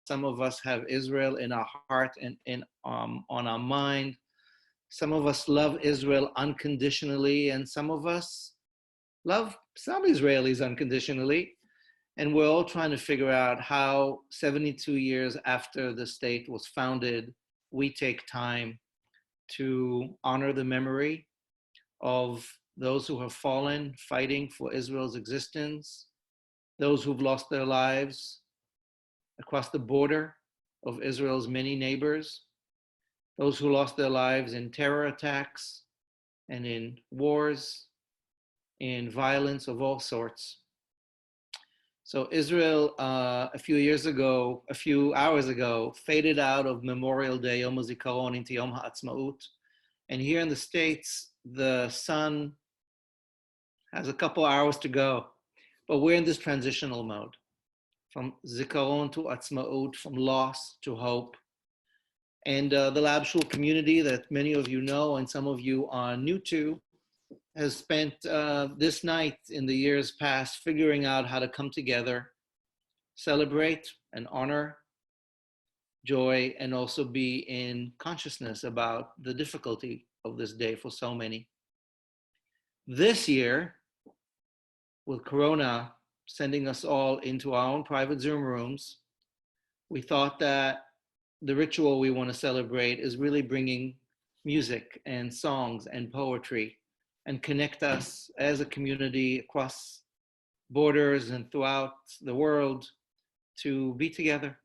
Some of us have Israel in our heart and on our mind. Some of us love Israel unconditionally, and some of us love some Israelis unconditionally. And we're all trying to figure out how 72 years after the state was founded, we take time to honor the memory of those who have fallen fighting for Israel's existence, those who've lost their lives across the border of Israel's many neighbors, those who lost their lives in terror attacks and in wars, in violence of all sorts. So Israel, a few hours ago, faded out of Memorial Day, Yom HaZikaron, into Yom HaAtzmaut. And here in the States, the sun has a couple hours to go, but we're in this transitional mode, from Zikaron to Atzmaut, from loss to hope. And the Lab Shul community that many of you know and some of you are new to has spent this night in the years past figuring out how to come together, celebrate and honor joy, and also be in consciousness about the difficulty of this day for so many. This year, with Corona sending us all into our own private Zoom rooms, we thought that the ritual we want to celebrate is really bringing music and songs and poetry and connect us as a community across borders and throughout the world to be together.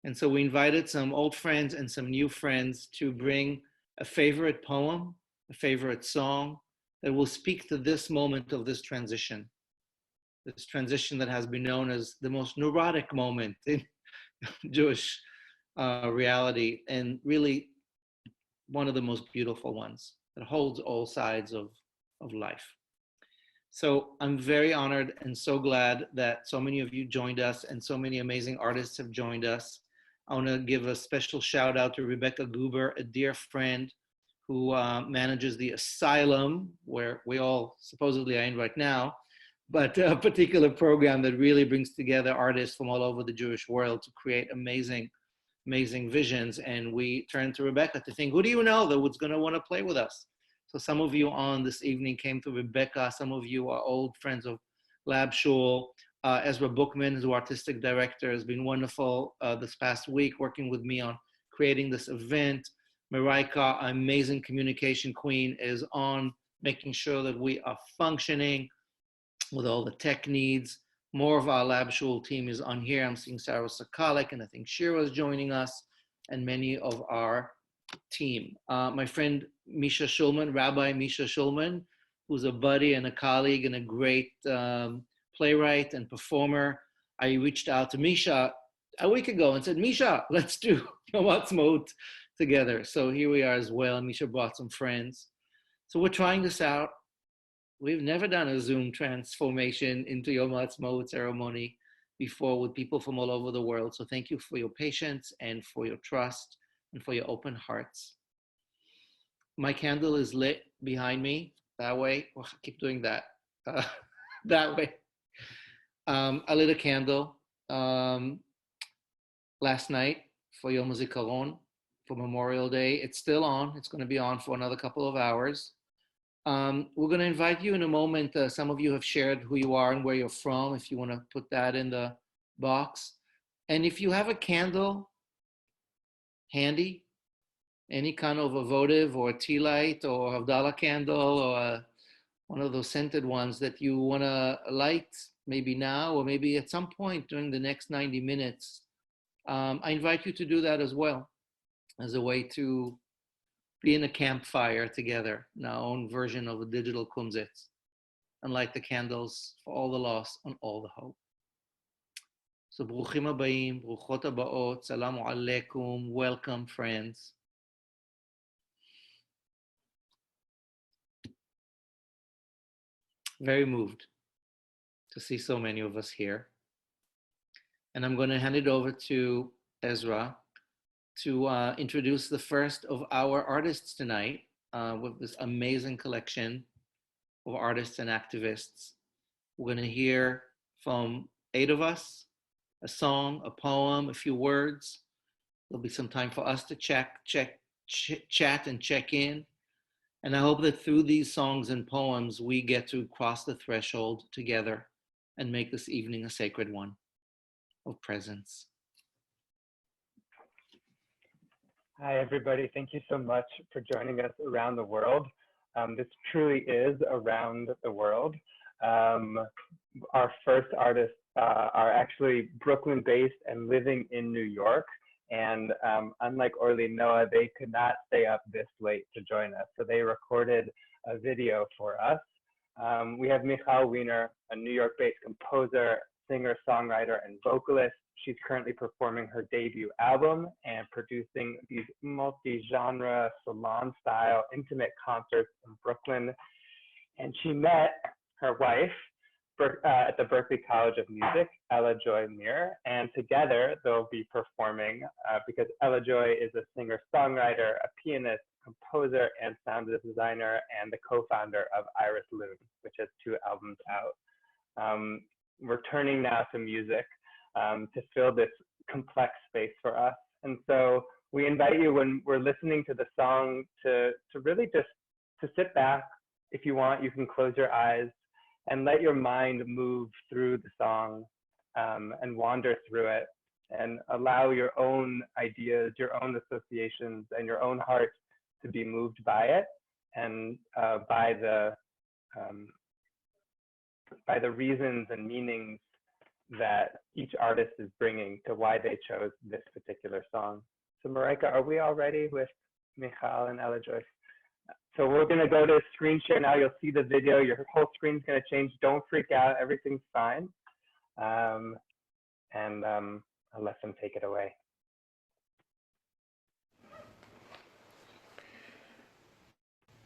And so we invited some old friends and some new friends to bring a favorite poem, a favorite song that will speak to this moment of this transition that has been known as the most neurotic moment in Jewish reality, and really one of the most beautiful ones that holds all sides of life. So I'm very honored and so glad that so many of you joined us and so many amazing artists have joined us. I want to give a special shout out to Rebecca Guber, a dear friend who manages the asylum where we all supposedly are in right now, but a particular program that really brings together artists from all over the Jewish world to create amazing visions. And we turned to Rebecca to think, who do you know that was going to want to play with us? So some of you on this evening came to Rebecca. Some of you are old friends of Lab Shul. Ezra Bookman, who's artistic director, has been wonderful this past week working with me on creating this event. Maraika, our amazing communication queen, is on making sure that we are functioning with all the tech needs. More of our Lab Shul team is on here. I'm seeing Sarah Sakalik, and I think Shira is joining us, and many of our team. My friend Misha Shulman, Rabbi Misha Shulman, who's a buddy and a colleague and a great playwright and performer. I reached out to Misha a week ago and said, Misha, let's do Yom HaAtzmaut together. So here we are as well. Misha brought some friends. So we're trying this out. We've never done a Zoom transformation into Yom HaAtzmaut ceremony before with people from all over the world. So thank you for your patience and for your trust and for your open hearts. My candle is lit behind me, that way. Well, keep doing that, that way. I lit a candle last night for Yom HaZikaron, for Memorial Day. It's still on. It's going to be on for another couple of hours. We're going to invite you in a moment. Some of you have shared who you are and where you're from, if you want to put that in the box. And if you have a candle handy, any kind of a votive or a tea light or Havdalah candle or one of those scented ones that you want to light, maybe now or maybe at some point during the next 90 minutes, I invite you to do that as well, as a way to be in a campfire together in our own version of a digital kumzitz, and light the candles for all the loss and all the hope. So bruchim habayim, bruchot habaot, salamu alaikum, welcome friends. Very moved to see so many of us here. And I'm going to hand it over to Ezra to introduce the first of our artists tonight with this amazing collection of artists and activists. We're going to hear from 8 of us a song, a poem, a few words. There'll be some time for us to chat and check in. And I hope that through these songs and poems, we get to cross the threshold together and make this evening a sacred one of presence. Hi, everybody. Thank you so much for joining us around the world. This truly is around the world. Our first artists are actually Brooklyn-based and living in New York. And unlike Orly and Noah, they could not stay up this late to join us. So they recorded a video for us. We have Michal Weiner, a New York-based composer, singer, songwriter, and vocalist. She's currently performing her debut album and producing these multi-genre, salon-style, intimate concerts in Brooklyn. And she met her wife at the Berklee College of Music, Ella Joy Mir, and together they'll be performing because Ella Joy is a singer-songwriter, a pianist, composer, and sound designer, and the co-founder of Iris Loon, which has 2 albums out. We're turning now to music to fill this complex space for us. And so we invite you when we're listening to the song to really just to sit back. If you want, you can close your eyes and let your mind move through the song and wander through it and allow your own ideas, your own associations, and your own heart to be moved by it and by the reasons and meanings that each artist is bringing to why they chose this particular song. So Marika, are we all ready with Michal and Ella Joy? So we're gonna go to screen share now. You'll see the video. Your whole screen's gonna change. Don't freak out, everything's fine. I'll let them take it away.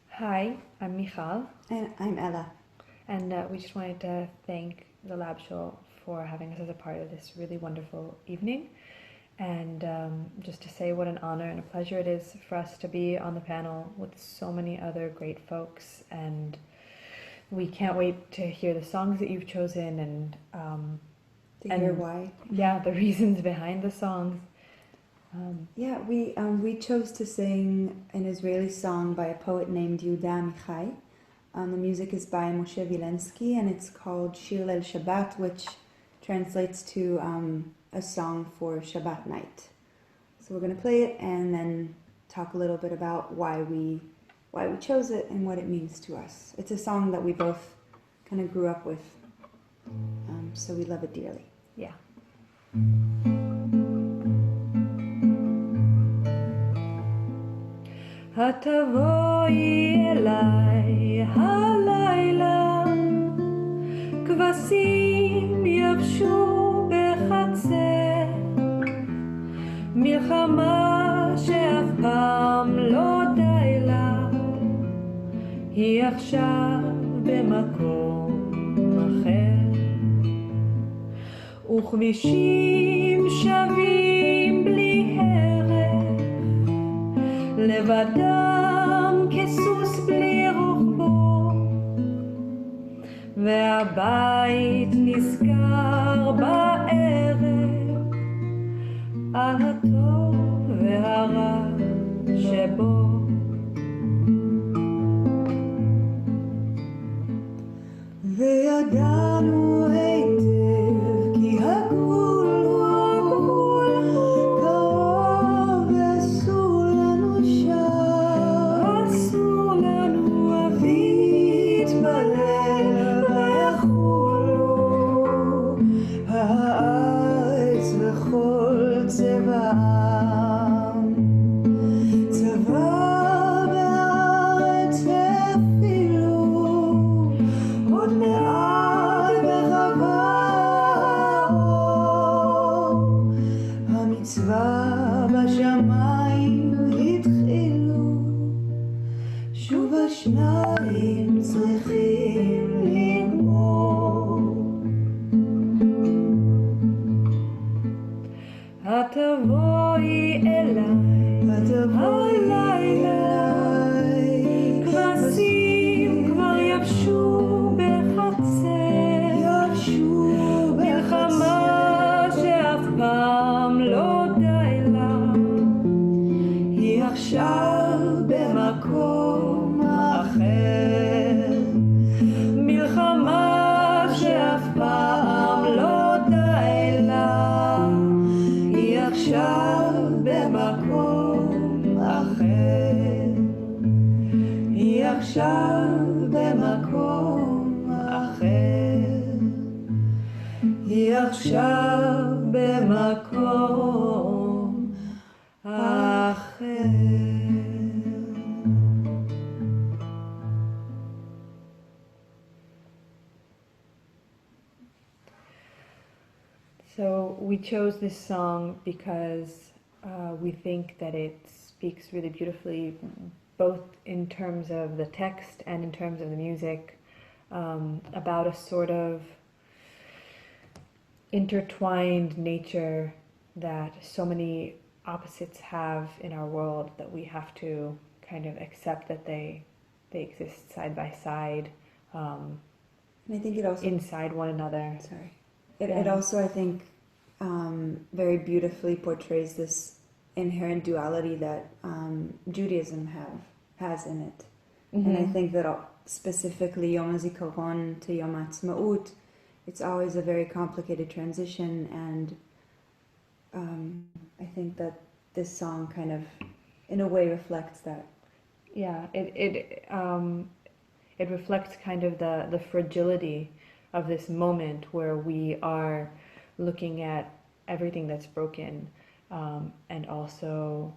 Hi, I'm Michal. And I'm Ella. And we just wanted to thank the Lab Show for having us as a part of this really wonderful evening. And just to say what an honor and a pleasure it is for us to be on the panel with so many other great folks. And we can't wait to hear the songs that you've chosen and hear why. Yeah, the reasons behind the songs. We chose to sing an Israeli song by a poet named Rabbi Amichai. The music is by Moshe Vilensky, and it's called Shir El Shabbat, which translates to a song for Shabbat night. So we're going to play it and then talk a little bit about why we chose it and what it means to us. It's a song that we both kind of grew up with, so we love it dearly. Yeah. התבואי אליי הלילה, כבשים יבשו בחצר, מלחמה שאף פעם לא די לה, היא עכשיו במקום אחר, וכבישים שווים בלי הרף, לבדם כסוס בלי רוחבו, והבית נזכר בערב על הטוב והרע שבו. וידענו היטב כי הגבול הוא הגבול, קרוב ואסור לנו שם, אסור לנו אבי יתפלל ויחולו הארץ וכל צבעם, צבא בארץ אפילו עוד מעט בחווה אור, המצווה בשמיים התחילו, שוב השניים צריכים לגמור. התבואי אליי הלילה, כבשים כבר יבשו בחצר, מלחמה שאף עכשיו במקום אחר, היא עכשיו במקום אחר. So we chose this song because we think that it speaks really beautifully, both in terms of the text and in terms of the music, about a sort of intertwined nature that so many opposites have in our world, that we have to kind of accept that they exist side by side, And I think it also inside one another. Sorry. It also, I think, very beautifully portrays this inherent duality that Judaism has in it. Mm-hmm. And I think that specifically Yom HaZikaron to Yom HaAtzmaut, it's always a very complicated transition, and I think that this song kind of, in a way, reflects that. Yeah, it reflects kind of the fragility of this moment where we are looking at everything that's broken, and also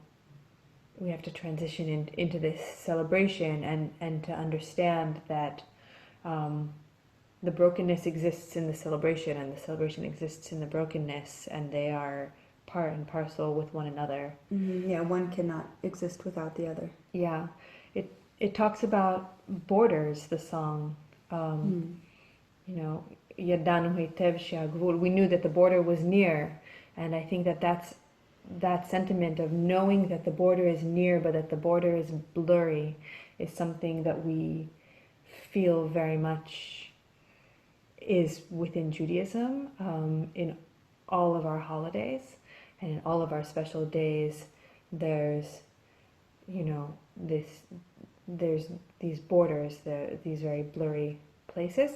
we have to transition into this celebration and to understand that the brokenness exists in the celebration and the celebration exists in the brokenness, and they are part and parcel with one another. Mm-hmm. Yeah, one cannot exist without the other. Yeah, it talks about borders, the song. You know, Yadanu Heitev She'agvul. We knew that the border was near, and I think that sentiment of knowing that the border is near but that the border is blurry is something that we feel very much is within Judaism, in all of our holidays and in all of our special days. There's, you know, there's these borders, these very blurry places.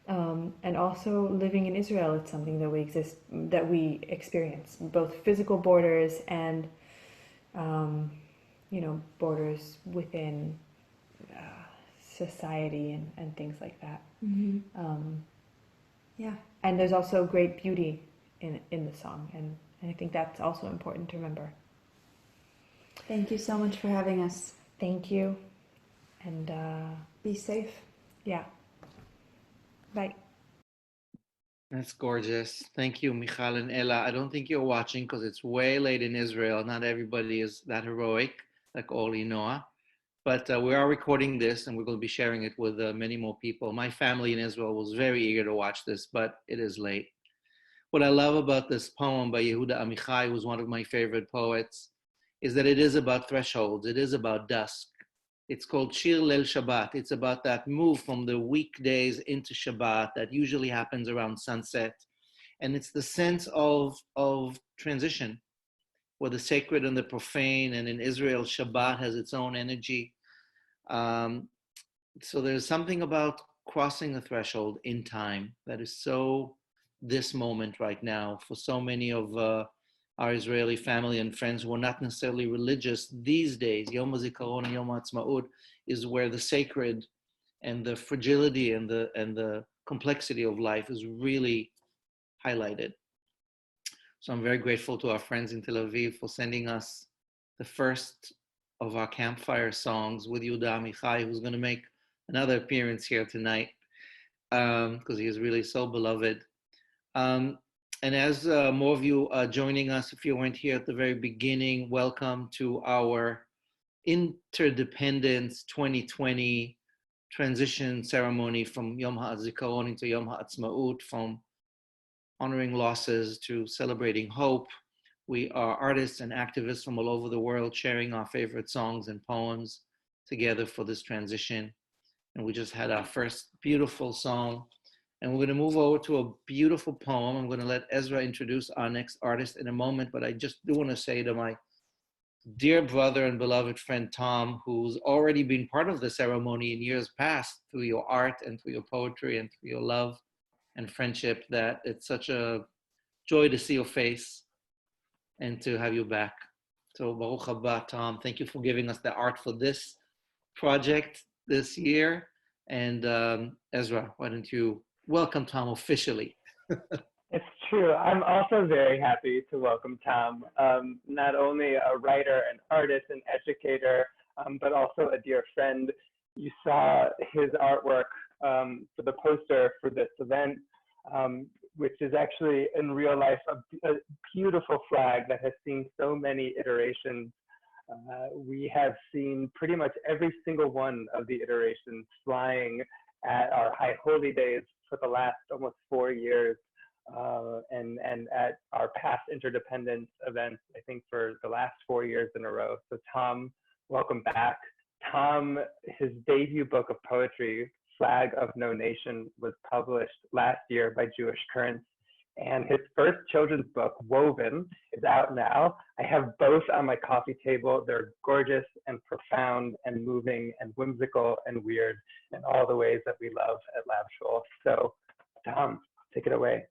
And also living in Israel, it's something that we experience, both physical borders and, you know, borders within society and things like that. Mm-hmm. Yeah. And there's also great beauty in the song, and I think that's also important to remember. Thank you so much for having us. Thank you, and be safe. Yeah. Bye. That's gorgeous. Thank you, Michal and Ella. I don't think you're watching because it's way late in Israel. Not everybody is that heroic, like Orly, Noah. But we are recording this, and we're going to be sharing it with many more people. My family in Israel was very eager to watch this, but it is late. What I love about this poem by Yehuda Amichai, who's one of my favorite poets, is that it is about thresholds. It is about dusk. It's called Shir Leil Shabbat. It's about that move from the weekdays into Shabbat that usually happens around sunset. And it's the sense of transition, where the sacred and the profane, and in Israel, Shabbat has its own energy. So there's something about crossing a threshold in time that is so this moment right now for so many of our Israeli family and friends who are not necessarily religious these days. Yom HaZikaron and Yom HaAtzmaut is where the sacred and the fragility and the complexity of life is really highlighted. So I'm very grateful to our friends in Tel Aviv for sending us the first of our campfire songs with Yehuda Amichai, who's going to make another appearance here tonight because he is really so beloved. And as more of you are joining us, if you weren't here at the very beginning, welcome to our Interdependence 2020 transition ceremony from Yom HaZikaron into Yom HaAtzmaut, from honoring losses to celebrating hope. We are artists and activists from all over the world sharing our favorite songs and poems together for this transition. And we just had our first beautiful song. And we're going to move over to a beautiful poem. I'm going to let Ezra introduce our next artist in a moment, but I just do want to say to my dear brother and beloved friend Tom, who's already been part of the ceremony in years past through your art and through your poetry and through your love and friendship, that it's such a joy to see your face and to have you back. So Baruch haba, Tom. Thank you for giving us the art for this project. this year. And Ezra, why don't you welcome Tom officially? It's true. I'm also very happy to welcome Tom, not only a writer, an artist, an educator, but also a dear friend. You saw his artwork for the poster for this event, which is actually in real life a beautiful flag that has seen so many iterations. We have seen pretty much every single one of the iterations flying at our High Holy Days for the last almost 4 years. And at our past Interdependence events, I think for the last 4 years in a row. So Tom, welcome back. Tom, his debut book of poetry, Flag of No Nation, was published last year by Jewish Currents. And his first children's book, Woven, is out now. I have both on my coffee table. They're gorgeous and profound and moving and whimsical and weird in all the ways that we love at Lab Shul. So Tom, take it away.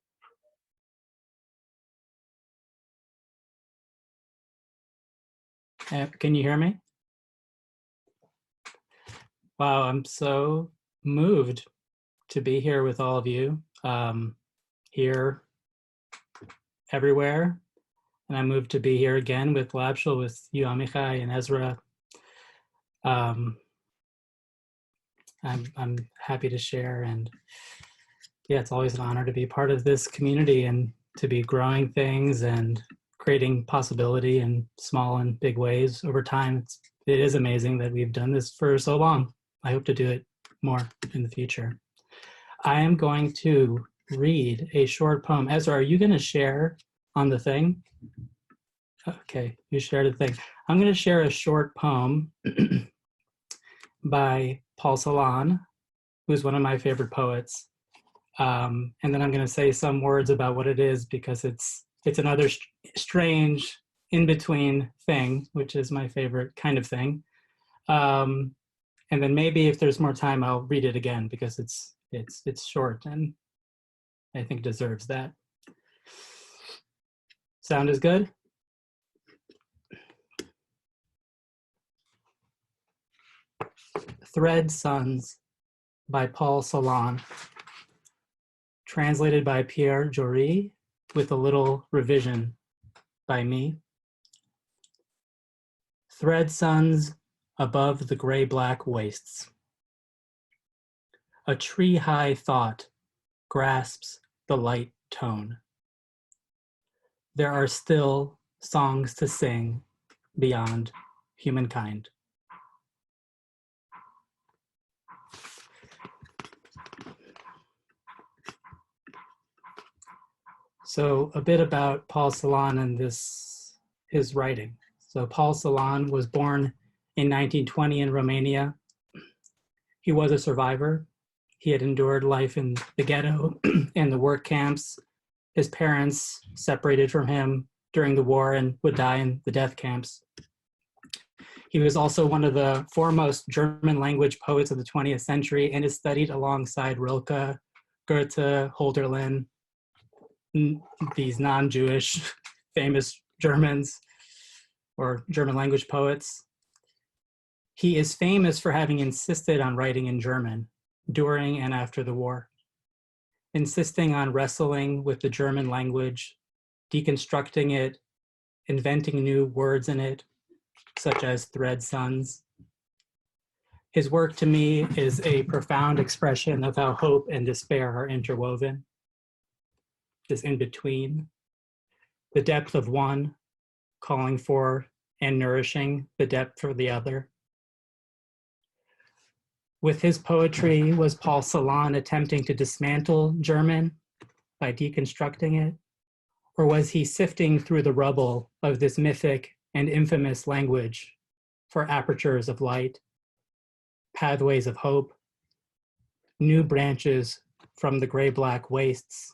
Can you hear me? Wow, I'm so moved to be here with all of you, here, everywhere. And I'm moved to be here again with Lab Shul, with you, Amichai and Ezra. I'm happy to share, and yeah, it's always an honor to be part of this community and to be growing things and creating possibility in small and big ways over time. It is amazing that we've done this for so long. I hope to do it more in the future. I am going to read a short poem. Ezra, are you going to share on the thing? Okay, you shared a thing. I'm going to share a short poem by Paul Celan, who's one of my favorite poets. And then I'm going to say some words about what it is, because it's another strange in-between thing, which is my favorite kind of thing. And then maybe if there's more time, I'll read it again, because it's short and I think deserves that. Sound is good? Thread Sons by Paul Celan, translated by Pierre Jory, with a little revision by me. Thread Sons above the gray-black wastes. A tree-high thought grasps the light tone. There are still songs to sing beyond humankind. So a bit about Paul Celan and his writing. So Paul Celan was born in 1920 in Romania. He was a survivor. He had endured life in the ghetto and the work camps. His parents separated from him during the war and would die in the death camps. He was also one of the foremost German language poets of the 20th century and is studied alongside Rilke, Goethe, Hölderlin, these non-Jewish famous Germans or German language poets. He is famous for having insisted on writing in German during and after the war, insisting on wrestling with the German language, deconstructing it, inventing new words in it, such as Thread Sons. His work to me is a profound expression of how hope and despair are interwoven, this in-between, the depth of one calling for and nourishing the depth for the other. With his poetry, was Paul Celan attempting to dismantle German by deconstructing it? Or was he sifting through the rubble of this mythic and infamous language for apertures of light, pathways of hope, new branches from the gray-black wastes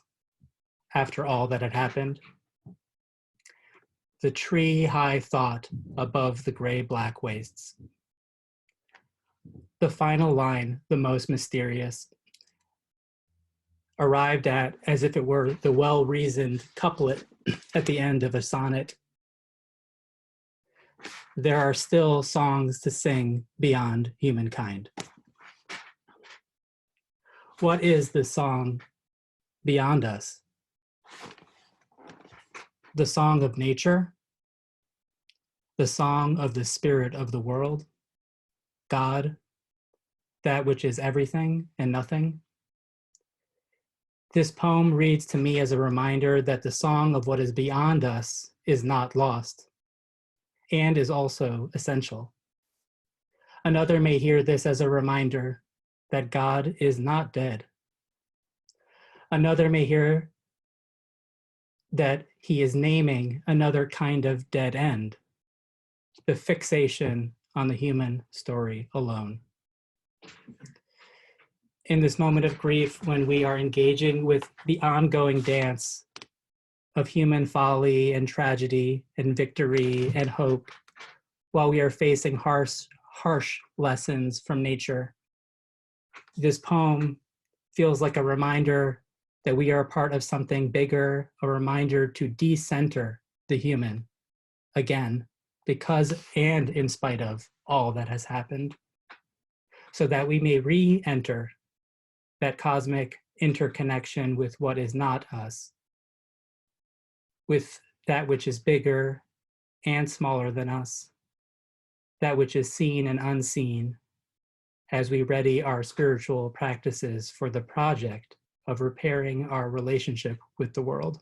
after all that had happened? The tree-high thought above the gray-black wastes. The final line, the most mysterious, arrived at as if it were the well-reasoned couplet at the end of a sonnet. There are still songs to sing beyond humankind. what is the song beyond us? The song of nature? The song of the spirit of the world? God, that which is everything and nothing? This poem reads to me as a reminder that the song of what is beyond us is not lost and is also essential. Another may hear this as a reminder that God is not dead. Another may hear that he is naming another kind of dead end, the fixation on the human story alone. In this moment of grief, when we are engaging with the ongoing dance of human folly and tragedy and victory and hope, while we are facing harsh lessons from nature, this poem feels like a reminder that we are a part of something bigger, a reminder to decenter the human again, because and in spite of all that has happened, so that we may re-enter that cosmic interconnection with what is not us, with that which is bigger and smaller than us, that which is seen and unseen, as we ready our spiritual practices for the project of repairing our relationship with the world.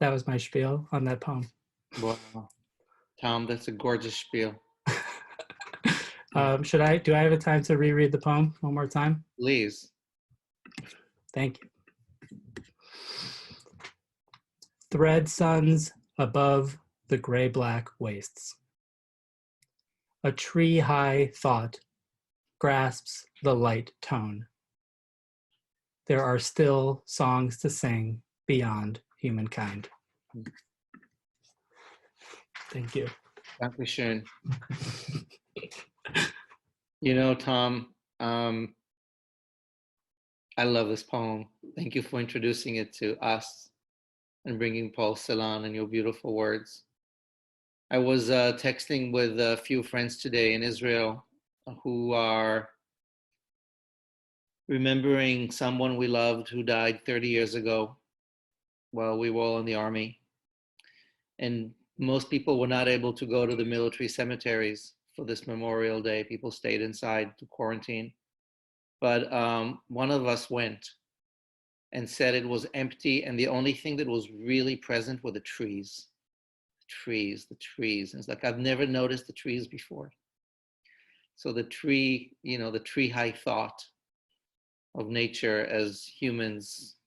That was my spiel on that poem. Wow. Tom, that's a gorgeous spiel. Do I have a time to reread the poem one more time? Please. Thank you. Thread suns above the gray-black wastes. A tree-high thought grasps the light tone. There are still songs to sing beyond humankind. Thank you. Dankeschön. You know, Tom, I love this poem. Thank you for introducing it to us and bringing Paul Celan and your beautiful words. I was texting with a few friends today in Israel who are remembering someone we loved who died 30 years ago while we were all in the army. And most people were not able to go to the military cemeteries for this Memorial Day. People stayed inside to quarantine. But one of us went and said it was empty, and the only thing that was really present were the trees. The trees. And it's like, I've never noticed the trees before. So the tree, you know, the tree high thought of nature as humans'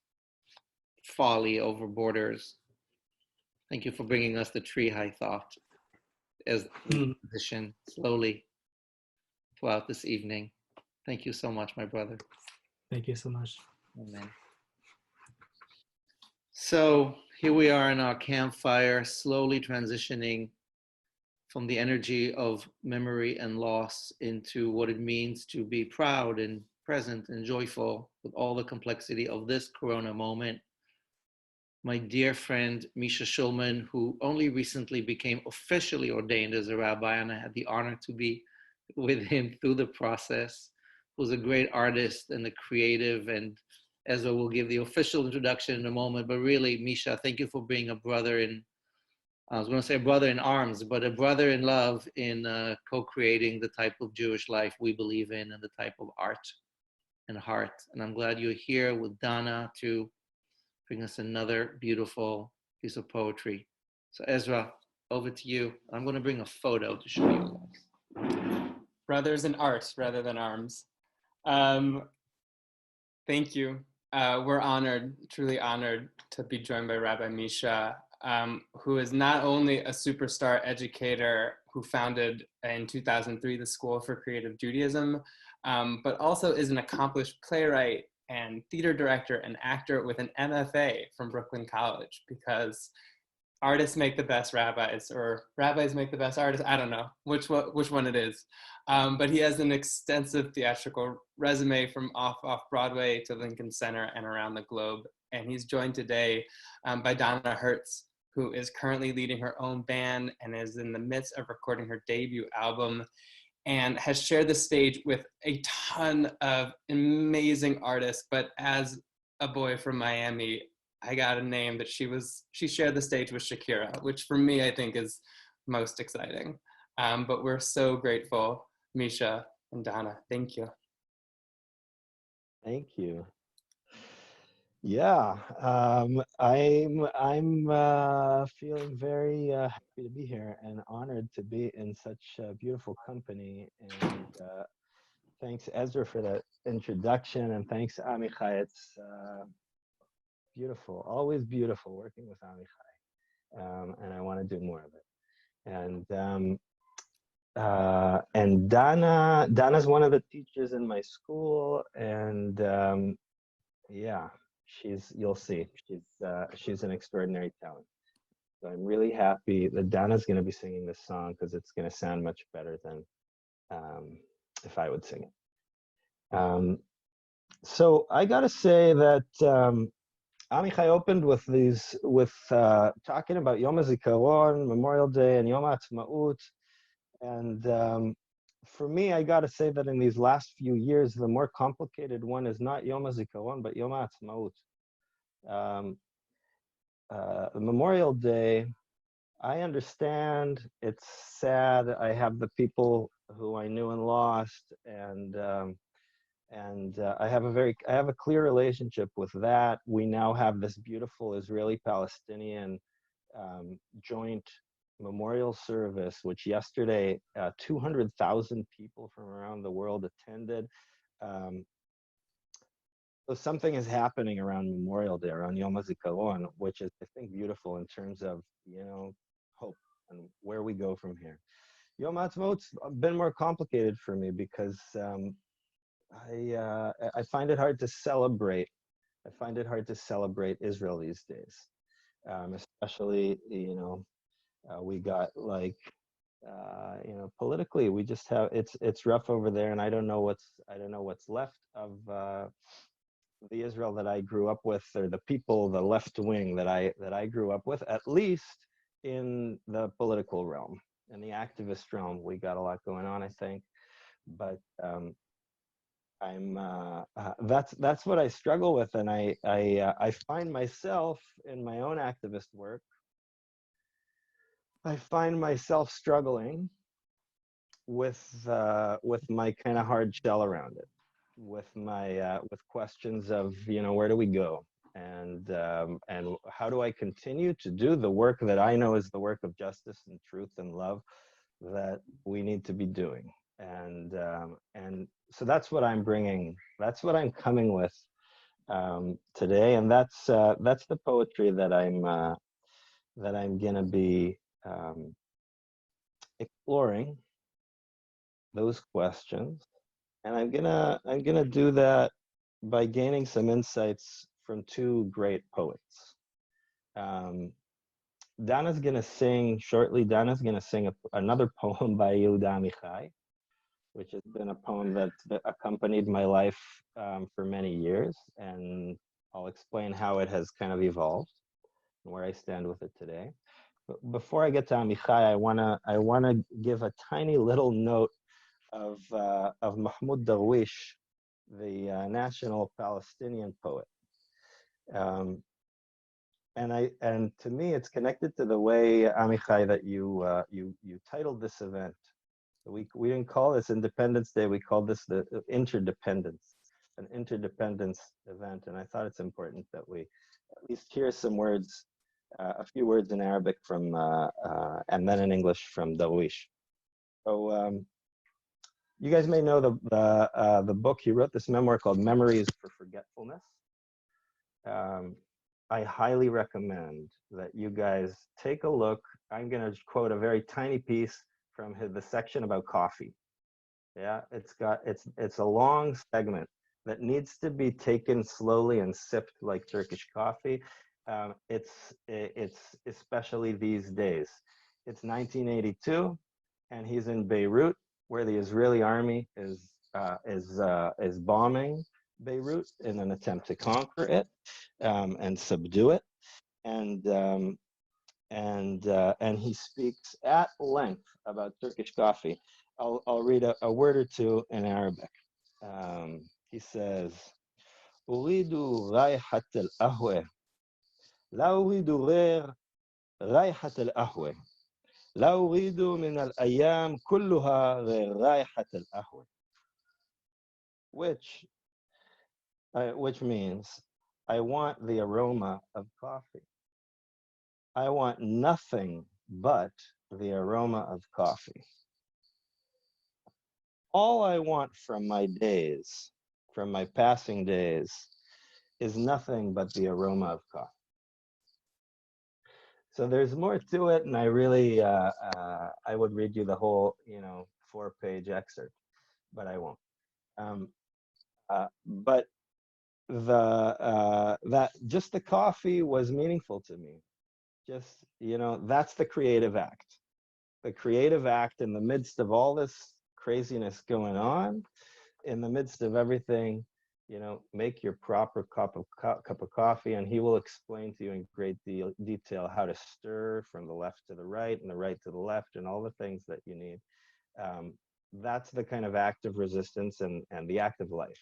folly over borders. Thank you for bringing us the tree high thought as the position slowly throughout this evening. Thank you so much, my brother. Thank you so much. Amen. So here we are in our campfire, slowly transitioning from the energy of memory and loss into what it means to be proud and present and joyful with all the complexity of this Corona moment. My dear friend, Misha Shulman, who only recently became officially ordained as a rabbi, and I had the honor to be with him through the process, who's a great artist and a creative, and Ezra will give the official introduction in a moment, but really, Misha, thank you for being a brother in, I was going to say a brother in arms, but a brother in love in co-creating the type of Jewish life we believe in and the type of art and heart. And I'm glad you're here with Dahnah to bring us another beautiful piece of poetry. So Ezra, over to you. I'm going to bring a photo to show you. Brothers in art rather than arms. Thank you. We're honored, truly honored to be joined by Rabbi Misha, who is not only a superstar educator who founded in 2003 the School for Creative Judaism, but also is an accomplished playwright and theater director and actor with an MFA from Brooklyn College, because artists make the best rabbis, or rabbis make the best artists. I don't know which one it is. But he has an extensive theatrical resume from off-Broadway to Lincoln Center and around the globe. And he's joined today by Donna Hertz, who is currently leading her own band and is in the midst of recording her debut album, and has shared the stage with a ton of amazing artists. But as a boy from Miami, I got a name that she shared the stage with Shakira, which for me, I think is most exciting. But we're so grateful, Misha and Donna. Thank you. Thank you. Yeah, I'm feeling very happy to be here and honored to be in such beautiful company. And thanks, Ezra, for that introduction, and thanks, Amichai. It's beautiful, always beautiful working with Amichai, and I want to do more of it. And Donna's one of the teachers in my school, and yeah, you'll see, she's an extraordinary talent. So I'm really happy that Donna's going to be singing this song, because it's going to sound much better than if I would sing it. So I got to say that Amichai opened with talking about Yom HaZikaron, Memorial Day, and Yom HaAtzmaut. And for me, I got to say that in these last few years, the more complicated one is not Yom HaZikaron, but Yom HaAtzmaut. Memorial Day, I understand, it's sad. I have the people who I knew and lost, and I have a clear relationship with that. We now have this beautiful Israeli-Palestinian joint memorial service, which yesterday 200,000 people from around the world attended. So something is happening around Memorial Day, around Yom HaZikaron, which is, I think, beautiful in terms of, hope and where we go from here. Yom HaAtzmaut's been more complicated for me, because I find it hard to celebrate. I find it hard to celebrate Israel these days, especially, we got politically, we just have, it's rough over there, and I don't know what's left of the Israel that I grew up with, or the people, the left wing that I grew up with, at least in the political realm. In the activist realm, we got a lot going on, I think. But that's what I struggle with, and I find myself in my own activist work. I find myself struggling with my kind of hard shell around it, with questions of, where do we go, and how do I continue to do the work that I know is the work of justice and truth and love that we need to be doing. And so that's what I'm bringing. That's what I'm coming with today, and that's the poetry that I'm gonna be exploring those questions, and I'm gonna do that by gaining some insights from two great poets. Dana's gonna sing shortly. Dana's gonna sing another poem by Yehuda Amichai, which has been a poem that's accompanied my life for many years, and I'll explain how it has kind of evolved and where I stand with it today. But before I get to Amichai, I wanna give a tiny little note of Mahmoud Darwish, the national Palestinian poet. And to me, it's connected to the way, Amichai, that you titled this event. We didn't call this Independence Day. We called this the Interdependence, an interdependence event. And I thought it's important that we at least hear some words, a few words in Arabic from, and then in English from Darwish. So you guys may know the book. He wrote this memoir called Memories for Forgetfulness. I highly recommend that you guys take a look. I'm going to quote a very tiny piece from the section about coffee. Yeah, it's a long segment that needs to be taken slowly and sipped like Turkish coffee. It's especially these days. It's 1982, and he's in Beirut, where the Israeli army is bombing Beirut in an attempt to conquer it and subdue it. And and he speaks at length about Turkish coffee. I'll read a word or two in Arabic. He says, أريد رائحة القهوة لا أريد غير رائحة القهوة لا أريد من الأيام كلها غير رائحة القهوة, which means I want the aroma of coffee. I want nothing but the aroma of coffee. All I want from my days, from my passing days, is nothing but the aroma of coffee. So there's more to it, and I really, I would read you the whole, 4-page excerpt, but I won't. But that just the coffee was meaningful to me. Just, that's the creative act. The creative act in the midst of all this craziness going on, in the midst of everything, make your proper cup of coffee, and he will explain to you in great detail how to stir from the left to the right and the right to the left and all the things that you need. That's the kind of act of resistance and the act of life.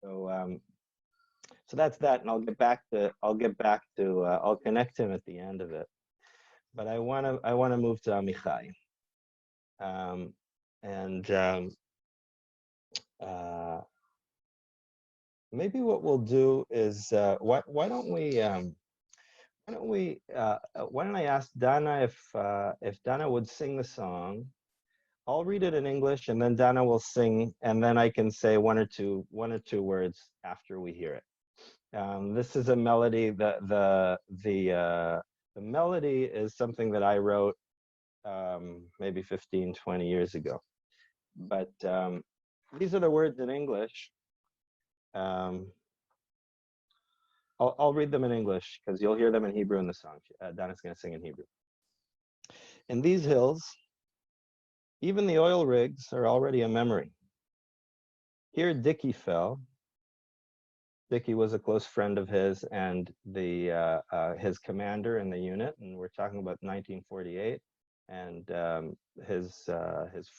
So that's that, and I'll connect him at the end of it. But I want to move to Amichai. Maybe what we'll do is why don't I ask Dahnah if Dahnah would sing the song. I'll read it in English, and then Dahnah will sing, and then I can say one or two words after we hear it. This is a melody. The melody is something that I wrote maybe 15, 20 years ago. But these are the words in English. I'll read them in English because you'll hear them in Hebrew in the song. Dahnah's going to sing in Hebrew. In these hills, even the oil rigs are already a memory. Here Dickie fell. Dickie was a close friend of his and his commander in the unit, and we're talking about 1948. And his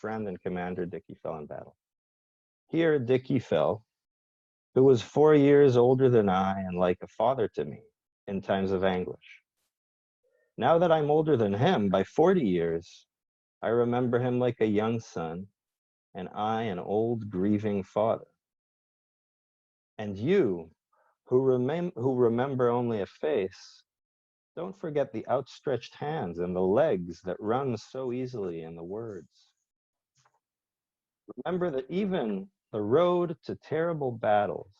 friend and commander Dickie fell in battle. Here Dickie fell, who was 4 years older than I and like a father to me in times of anguish. Now that I'm older than him by 40 years, I remember him like a young son, and I an old grieving father. And you, who remember only a face, don't forget the outstretched hands and the legs that run so easily in the words. Remember that even the road to terrible battles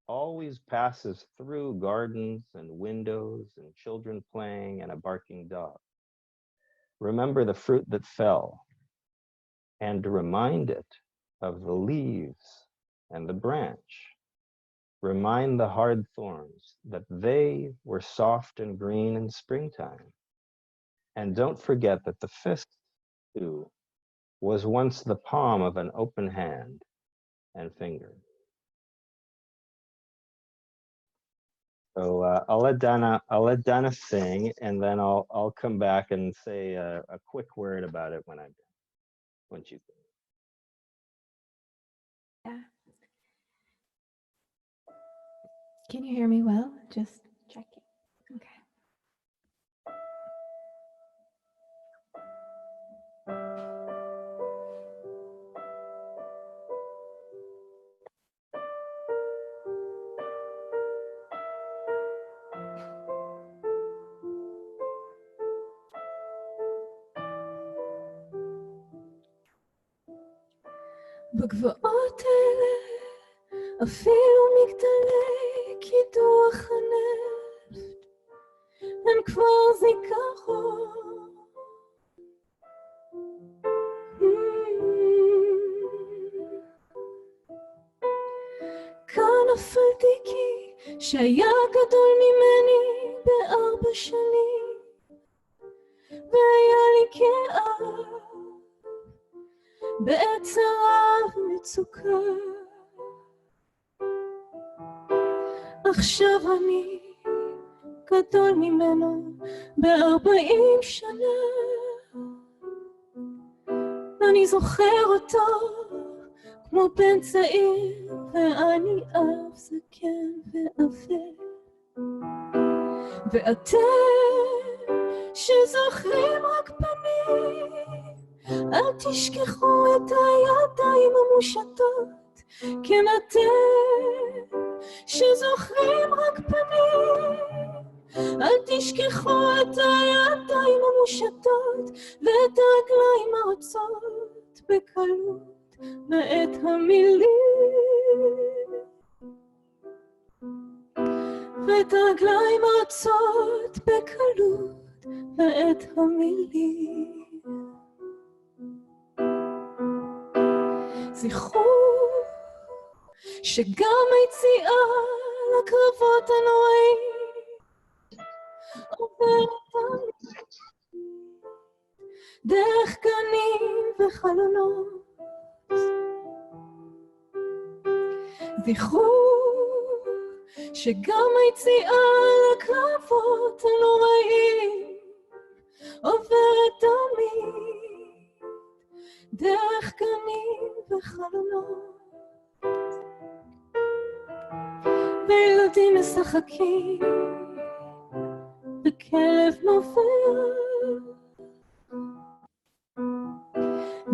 always passes through gardens and windows and children playing and a barking dog. Remember the fruit that fell, and remind it of the leaves and the branch. Remind the hard thorns that they were soft and green in springtime. And don't forget that the fist, too, was once the palm of an open hand and finger. So I'll let Dahnah sing, and then I'll come back and say a quick word about it when I'm done. Once you sing. Yeah. Can you hear me well? Just checking. Okay. בגבעות אלה אפילו מגדלי קידוח הנפט הם כבר זיכרון. כאן נפלתי כי שהיה גדול ממני ב4 שנים והיה לי כאב בעצרה ומצוקה. עכשיו אני גדול ממנו ב40 שנה. אני זוכר אותו כמו בן צעיר, ואני אב זקן ועבה. ואתם שזוכרים רק פנים, אל תשכחו את הידיים המושטות. כן, אתם שזוכרים רק פנים, אל תשכחו את הידיים המושטות ואת הרגליים הרצות בקלות ואת המילים, ואת הרגליים הרצות בקלות ואת המילים. זכרו שגם היציאה לקרבות הנוראים עוברת דרך גנים וחלונות. זכרו שגם היציאה לקרבות הנוראים עוברת תמיד דרך גנים וחלונות. וילדים משחקים בכלב נובע,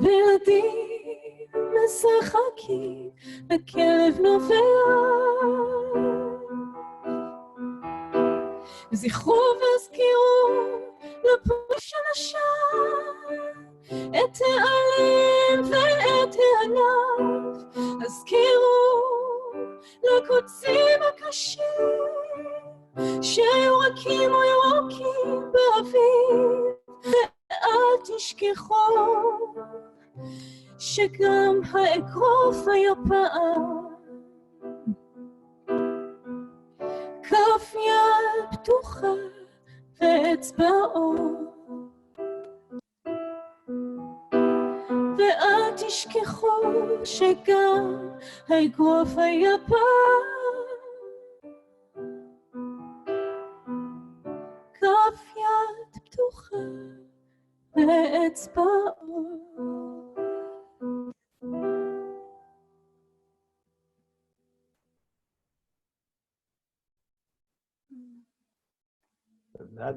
וילדים משחקים בכלב נובע. זכרו והזכירו לפוש הנשם את העלים ואת הענף. הזכירו לקוצים הקשים שהיו רכים או ירוקים באביב. ואל תשכחו שגם האגרוף היה פעם כף יד פתוחה ואצבעות. ואל תשכחו שגם האגרוף היה פעם כף יד פתוחה ואצבעות.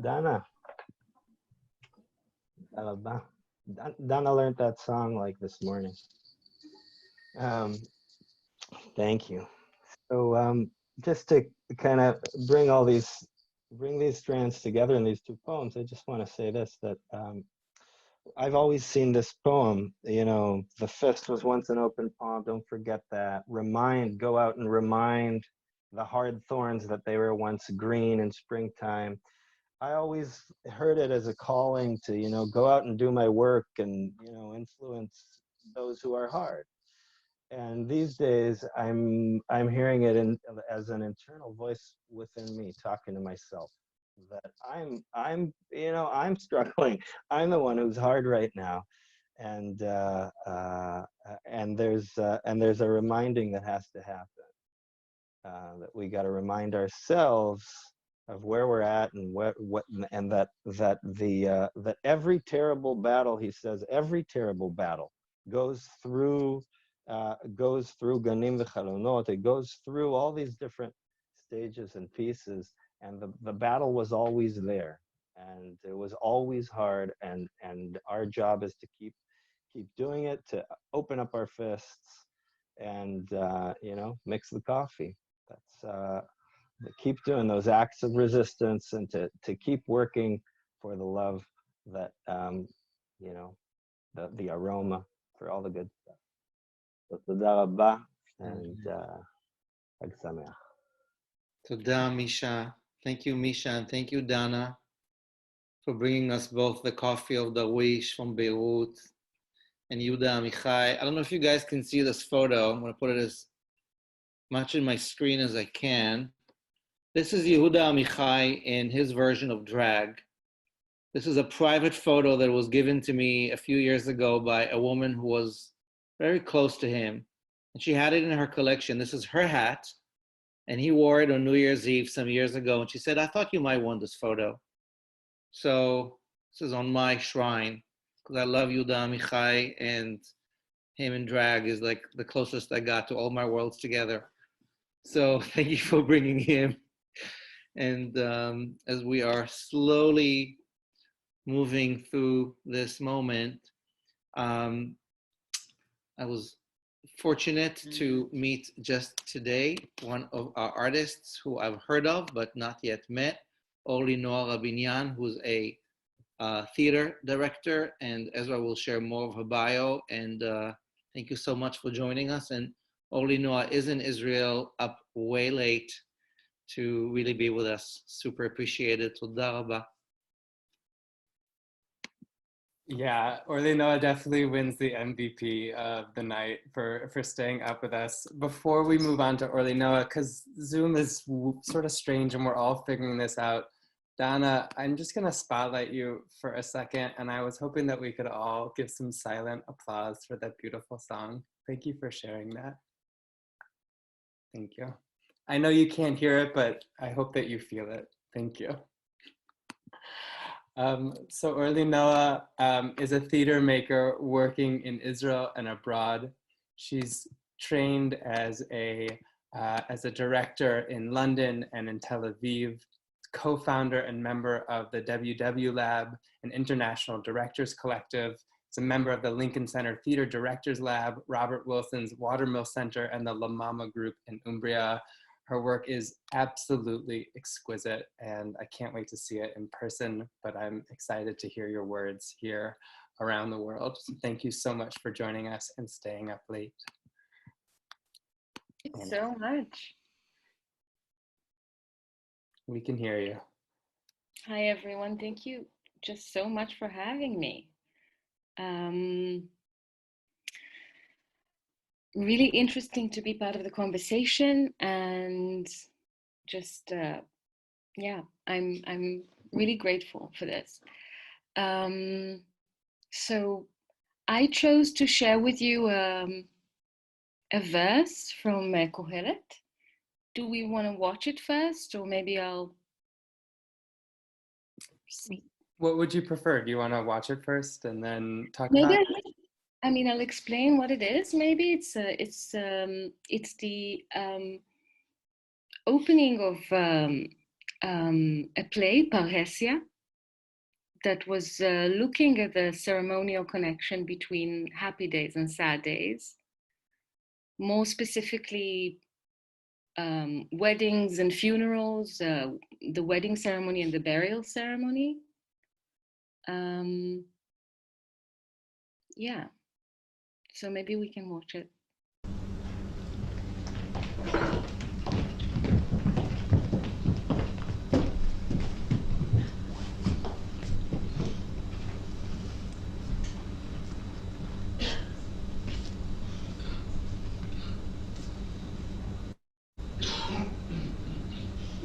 Donna. Donna learned that song like this morning. Thank you. So just to kind of bring these strands together in these two poems, I just want to say this, that I've always seen this poem, you know, the fist was once an open palm, don't forget that. Go out and remind the hard thorns that they were once green in springtime. I always heard it as a calling to, you know, go out and do my work and, you know, influence those who are hard. And these days, I'm hearing it as an internal voice within me, talking to myself, that I'm struggling. I'm the one who's hard right now, and there's a reminding that has to happen, that we got to remind ourselves of where we're at and that every terrible battle, he says, every terrible battle goes through ganim v'chalonot. It goes through all these different stages and pieces, and the battle was always there, and it was always hard, and our job is to keep doing it, to open up our fists and you know, mix the coffee. That's keep doing those acts of resistance, and to keep working for the love that you know, the aroma for all the good stuff. So toda rabba, and Chag Sameach. Toda, Misha. Thank you, Misha, and thank you, Donna, for bringing us both the coffee of Darwish from Beirut and Yehuda Amichai. I don't know if you guys can see this photo. I'm going to put it as much in my screen as I can. This is Yehuda Amichai in his version of drag. This is a private photo that was given to me a few years ago by a woman who was very close to him. And she had it in her collection. This is her hat. And he wore it on New Year's Eve some years ago. And she said, I thought you might want this photo. So this is on my shrine because I love Rabbi Amichai, and him in drag is like the closest I got to all my worlds together. So thank you for bringing him. And as we are slowly moving through this moment, I was fortunate to meet just today one of our artists who I've heard of but not yet met, Orly Rabinyan, who's a theater director, and Ezra will share more of her bio. And thank you so much for joining us. And Orly is in Israel, up way late to really be with us. Super appreciated. Toda rabba. Yeah, Orly definitely wins the MVP of the night for staying up with us. Before we move on to Orly, because Zoom is sort of strange and we're all figuring this out, Dahnah, I'm just going to spotlight you for a second, and I was hoping that we could all give some silent applause for that beautiful song. Thank you for sharing that. Thank you. I know you can't hear it, but I hope that you feel it. Thank you. So Orly is a theater maker working in Israel and abroad. She's trained as a director in London and in Tel Aviv, co-founder and member of the WW Lab, an international directors collective. Is a member of the Lincoln Center Theater Directors Lab, Robert Wilson's Watermill Center, and the La Mama Group in Umbria. Her work is absolutely exquisite, and I can't wait to see it in person, but I'm excited to hear your words here around the world. So thank you so much for joining us and staying up late. Thanks so much. We can hear you. Hi, everyone. Thank you just so much for having me. Really interesting to be part of the conversation, and just yeah, I'm really grateful for this. So I chose to share with you a verse from Kohelet. Do we want to watch it first, or maybe I'll see? What would you prefer? Do you want to watch it first and then talk Maybe about it? I mean, I'll explain what it is. Maybe it's the opening of a play, Parhesia, that was looking at the ceremonial connection between happy days and sad days. More specifically, weddings and funerals, the wedding ceremony and the burial ceremony. Yeah, so maybe we can watch it.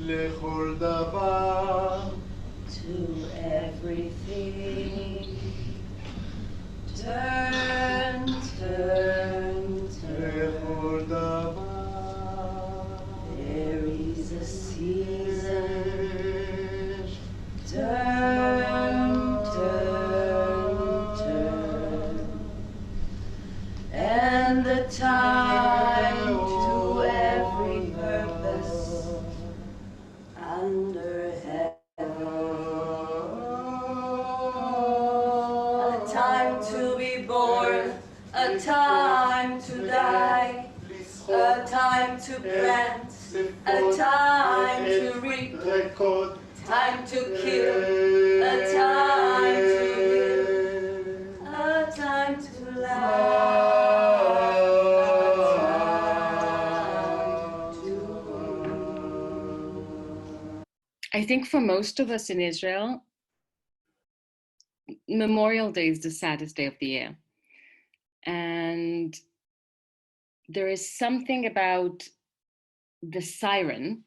לכל דבר, to everything, turn, turn, turn, לכל דבר, there is a season, turn, turn, turn, and the time to every purpose under heaven, a time to be born, a time to die, a time to plant, a time to reap, time to kill, a time to live, a time to laugh. I think for most of us in Israel, Memorial Day is the saddest day of the year. And there is something about the siren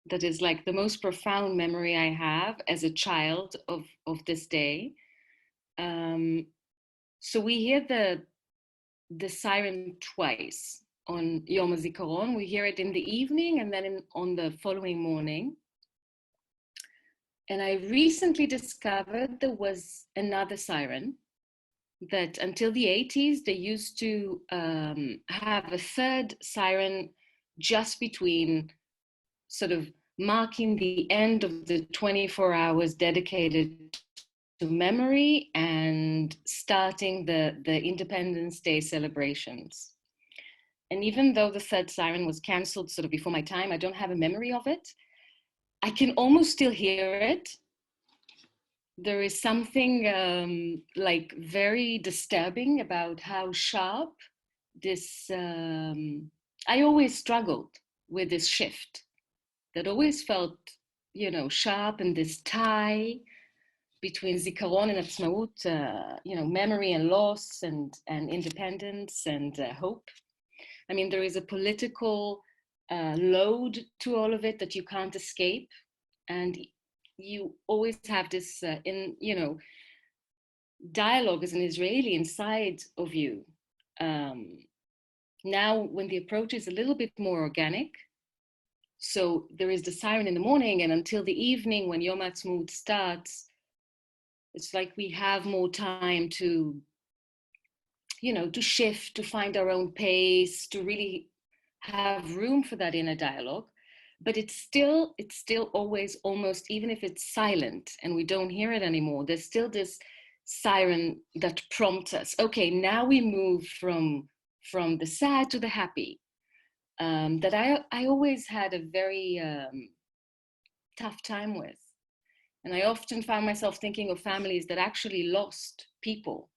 that is like the most profound memory I have as a child of this day. So we hear the siren twice on Yom HaZikaron. We hear it in the evening and then on the following morning. And I recently discovered there was another siren that until the 80s, they used to have a third siren just between sort of marking the end of the 24 hours dedicated to memory and starting the Independence Day celebrations. And even though the third siren was canceled sort of before my time, I don't have a memory of it. I can almost still hear it. There is something like very disturbing about how sharp this, I always struggled with this shift that always felt, you know, sharp, and this tie between Zikaron and Atzmaut, you know, memory and loss and independence and hope. I mean, there is a political load to all of it that you can't escape. And you always have this, you know, dialogue as an Israeli inside of you. Now, when the approach is a little bit more organic, so there is the siren in the morning, and until the evening when Yom Ha'atzmaut starts, it's like we have more time to, you know, to shift, to find our own pace, to really have room for that inner dialogue. But it's still always almost, even if it's silent and we don't hear it anymore, there's still this siren that prompts us. Okay, now we move from the sad to the happy. That I always had a very tough time with. And I often found myself thinking of families that actually lost people,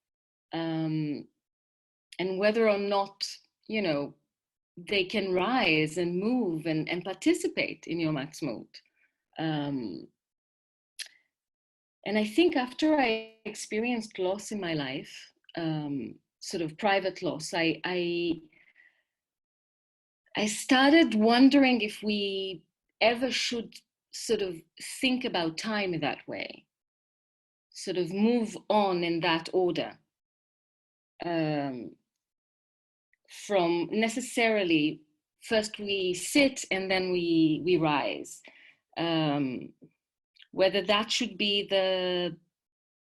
and whether or not, you know, they can rise and move and participate in Yom Ha'atzmaut. And I think after I experienced loss in my life, sort of private loss, I started wondering if we ever should sort of think about time in that way, sort of move on in that order, from necessarily first we sit and then we rise. Whether that should be the,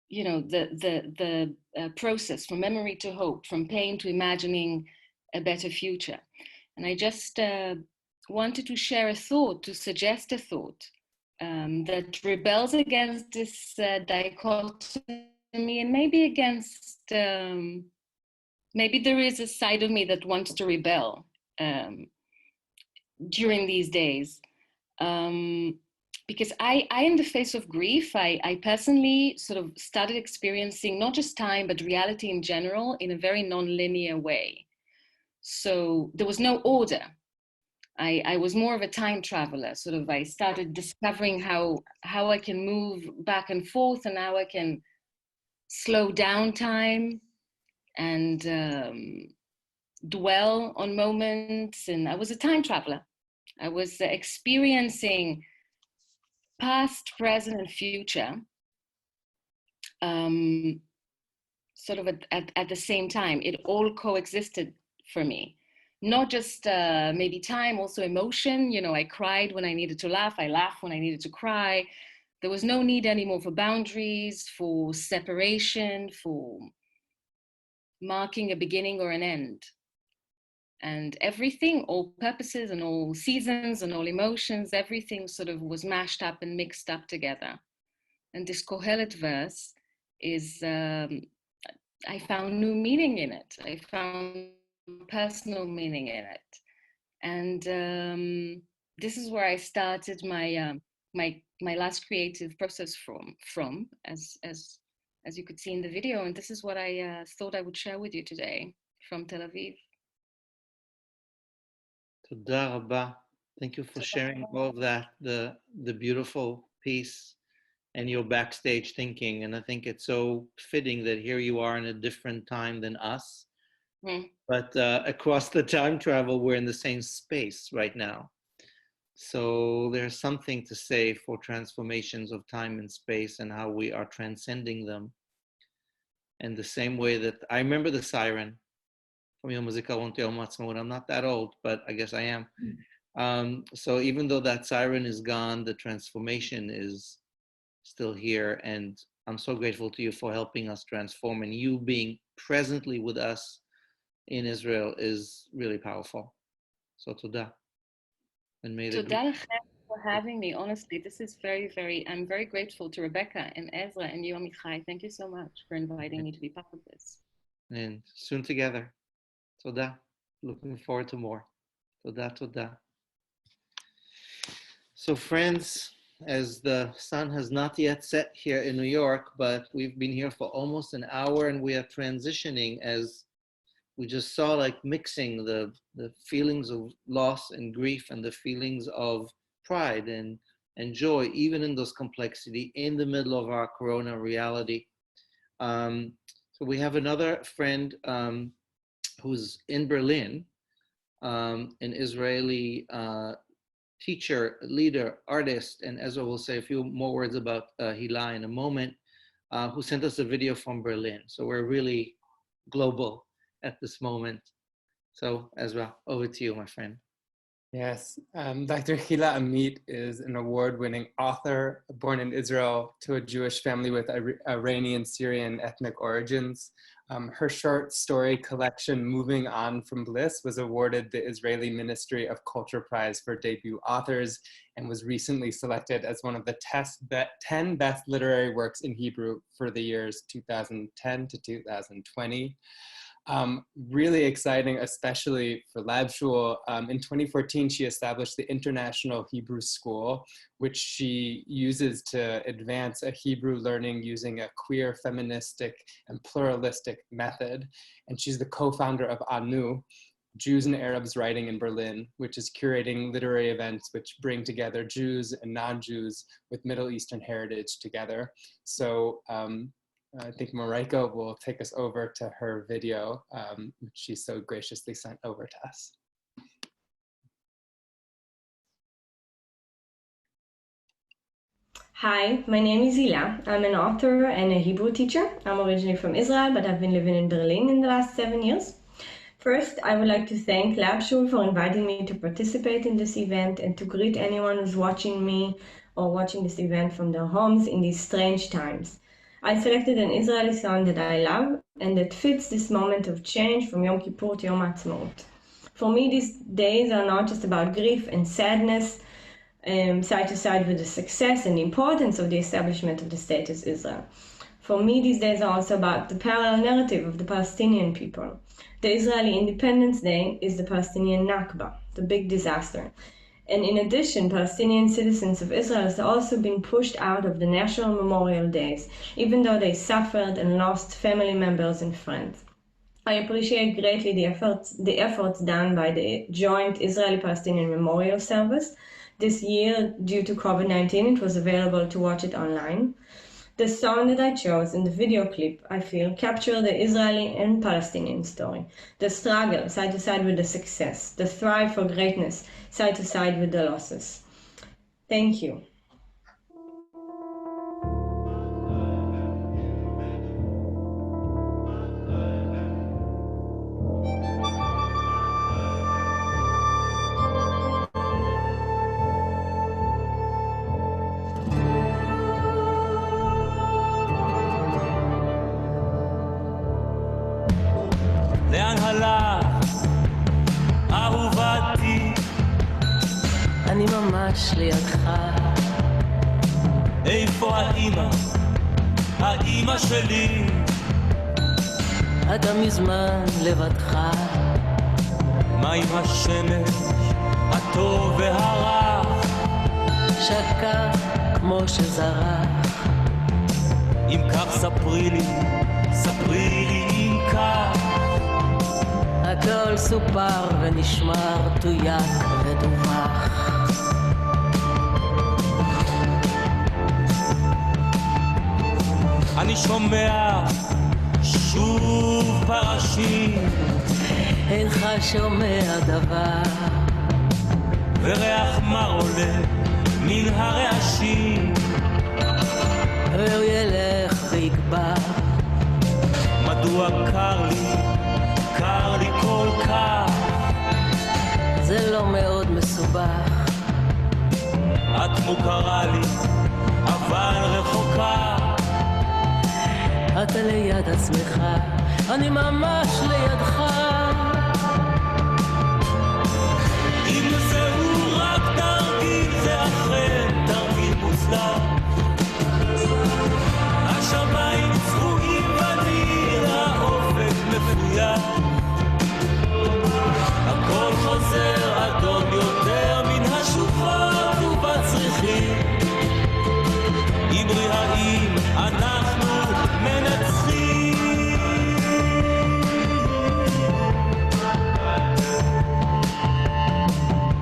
you know, the process from memory to hope, from pain to imagining a better future. And I just wanted to share a thought, to suggest a thought that rebels against this dichotomy, and maybe against, maybe there is a side of me that wants to rebel during these days. Because I, in the face of grief, I personally sort of started experiencing not just time, but reality in general in a very non-linear way. So there was no order. I was more of a time traveler. Sort of, I started discovering how I can move back and forth, and how I can slow down time and dwell on moments. And I was a time traveler. I was experiencing past, present, and future, sort of at the same time. It all coexisted for me. Not just maybe time, also emotion. You know, I cried when I needed to laugh. I laughed when I needed to cry. There was no need anymore for boundaries, for separation, for marking a beginning or an end. And everything, all purposes and all seasons and all emotions, everything sort of was mashed up and mixed up together. And this Kohelet verse is, I found new meaning in it. I found personal meaning in it. And this is where I started my my last creative process from, as you could see in the video. And this is what I thought I would share with you today from Tel Aviv. Toda Rabba. Thank you for sharing all of that, the beautiful piece and your backstage thinking. And I think it's so fitting that here you are in a different time than us. But across the time travel, we're in the same space right now. So there's something to say for transformations of time and space and how we are transcending them. And the same way that I remember the siren from Yom HaZikaron to Yom Ha'atzmaut. I'm not that old, but I guess I am. So even though that siren is gone, the transformation is still here. And I'm so grateful to you for helping us transform, and you being presently with us in Israel is really powerful. So toda. And may the Toda for having me. Honestly, this is I'm very grateful to Rebecca and Ezra and you, Amichai. Thank you so much for inviting me to be part of this. And soon together. Toda. Looking forward to more. Toda, toda. So friends, as the sun has not yet set here in New York, but we've been here for almost an hour, and we are transitioning, as we just saw, like mixing the feelings of loss and grief and the feelings of pride and joy, even in those complexity, in the middle of our corona reality. So we have another friend who's in Berlin, an Israeli teacher, leader, artist, and Ezra will say a few more words about Hila in a moment, who sent us a video from Berlin. So we're really global at this moment. So Ezra, over to you, my friend. Yes, Dr. Hila Amit is an award-winning author, born in Israel to a Jewish family with Iranian Syrian ethnic origins. Her short story collection, Moving On from Bliss, was awarded the Israeli Ministry of Culture Prize for debut authors and was recently selected as one of the 10 best literary works in Hebrew for the years 2010 to 2020. Really exciting, especially for Lab Shul. In 2014, she established the International Hebrew School, which she uses to advance a Hebrew learning using a queer, feministic, and pluralistic method. And she's the co-founder of ANU, Jews and Arabs Writing in Berlin, which is curating literary events which bring together Jews and non-Jews with Middle Eastern heritage together. So I think Marika will take us over to her video, which she so graciously sent over to us. Hi, my name is Hila. I'm an author and a Hebrew teacher. I'm originally from Israel, but I've been living in Berlin in the last 7 years. First, I would like to thank Lab Shul for inviting me to participate in this event and to greet anyone who's watching me or watching this event from their homes in these strange times. I selected an Israeli song that I love and that fits this moment of change from Yom Kippur to Yom Ha'atzmaut. For me, these days are not just about grief and sadness, side to side with the success and the importance of the establishment of the state as Israel. For me, these days are also about the parallel narrative of the Palestinian people. The Israeli Independence Day is the Palestinian Nakba, the big disaster. And in addition, Palestinian citizens of Israel have also been pushed out of the national memorial days, even though they suffered and lost family members and friends. I appreciate greatly the efforts done by the joint Israeli-Palestinian Memorial Service. This year, due to COVID-19, it was available to watch it online. The song that I chose in the video clip, I feel, captured the Israeli and Palestinian story, the struggle side to side with the success, the thrive for greatness side to side with the losses. Thank you. לאן הלך, אהובתי? אני ממש לידך. איפה האמא? האמא שלי? אתה מזמן לבדך. מה עם השמש, הטוב והרע? שקע כמו שזרח. אם כך ספרי לי אם כך. הכל סופר ונשמר, תויק ודווח. אני שומע שוב פרשים, אינך שומע דבר, וריח מר עולה מן הרעשים, והוא ילך ויגבר. מדוע קר לי כל כך? זה לא מאוד מסובך. את מוכרה לי אבל רחוקה. אתה ליד עצמך, אני ממש לידך. אם זהו רק תרגיל, זה אכן תרגיל מוצלח. השמיים צבועים בניר, האופק מפויח. הכל חוזר אדום יותר מן השוחות ובצריחים. אמרי האם אנחנו מנצחים.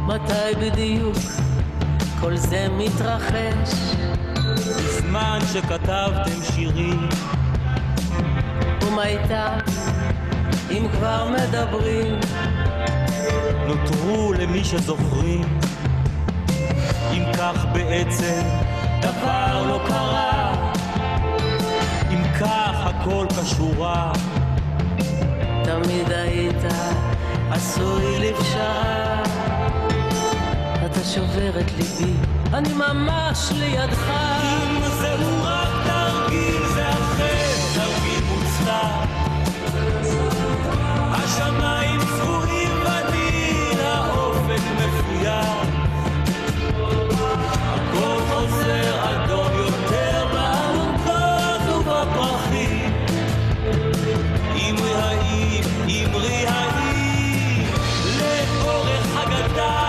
מתי בדיוק כל זה מתרחש? בזמן שכתבתם שירים. ומה איתה אם כבר מדברים? נותרו למי שזוכרים. אם כך בעצם דבר לא קרה, אם כך הכל קשורה. תמיד היית עשוי לפשרה. אתה שובר את ליבי, אני ממש לידך. אם זהו רק תרגיל, זה אכן תרגיל מוצלח. השמיים צבועים בניר, האופק מפויח. הכל חוזר אדום יותר באלונקות ובפרחים. אמרי האם, אמרי האם, לאורך הגדה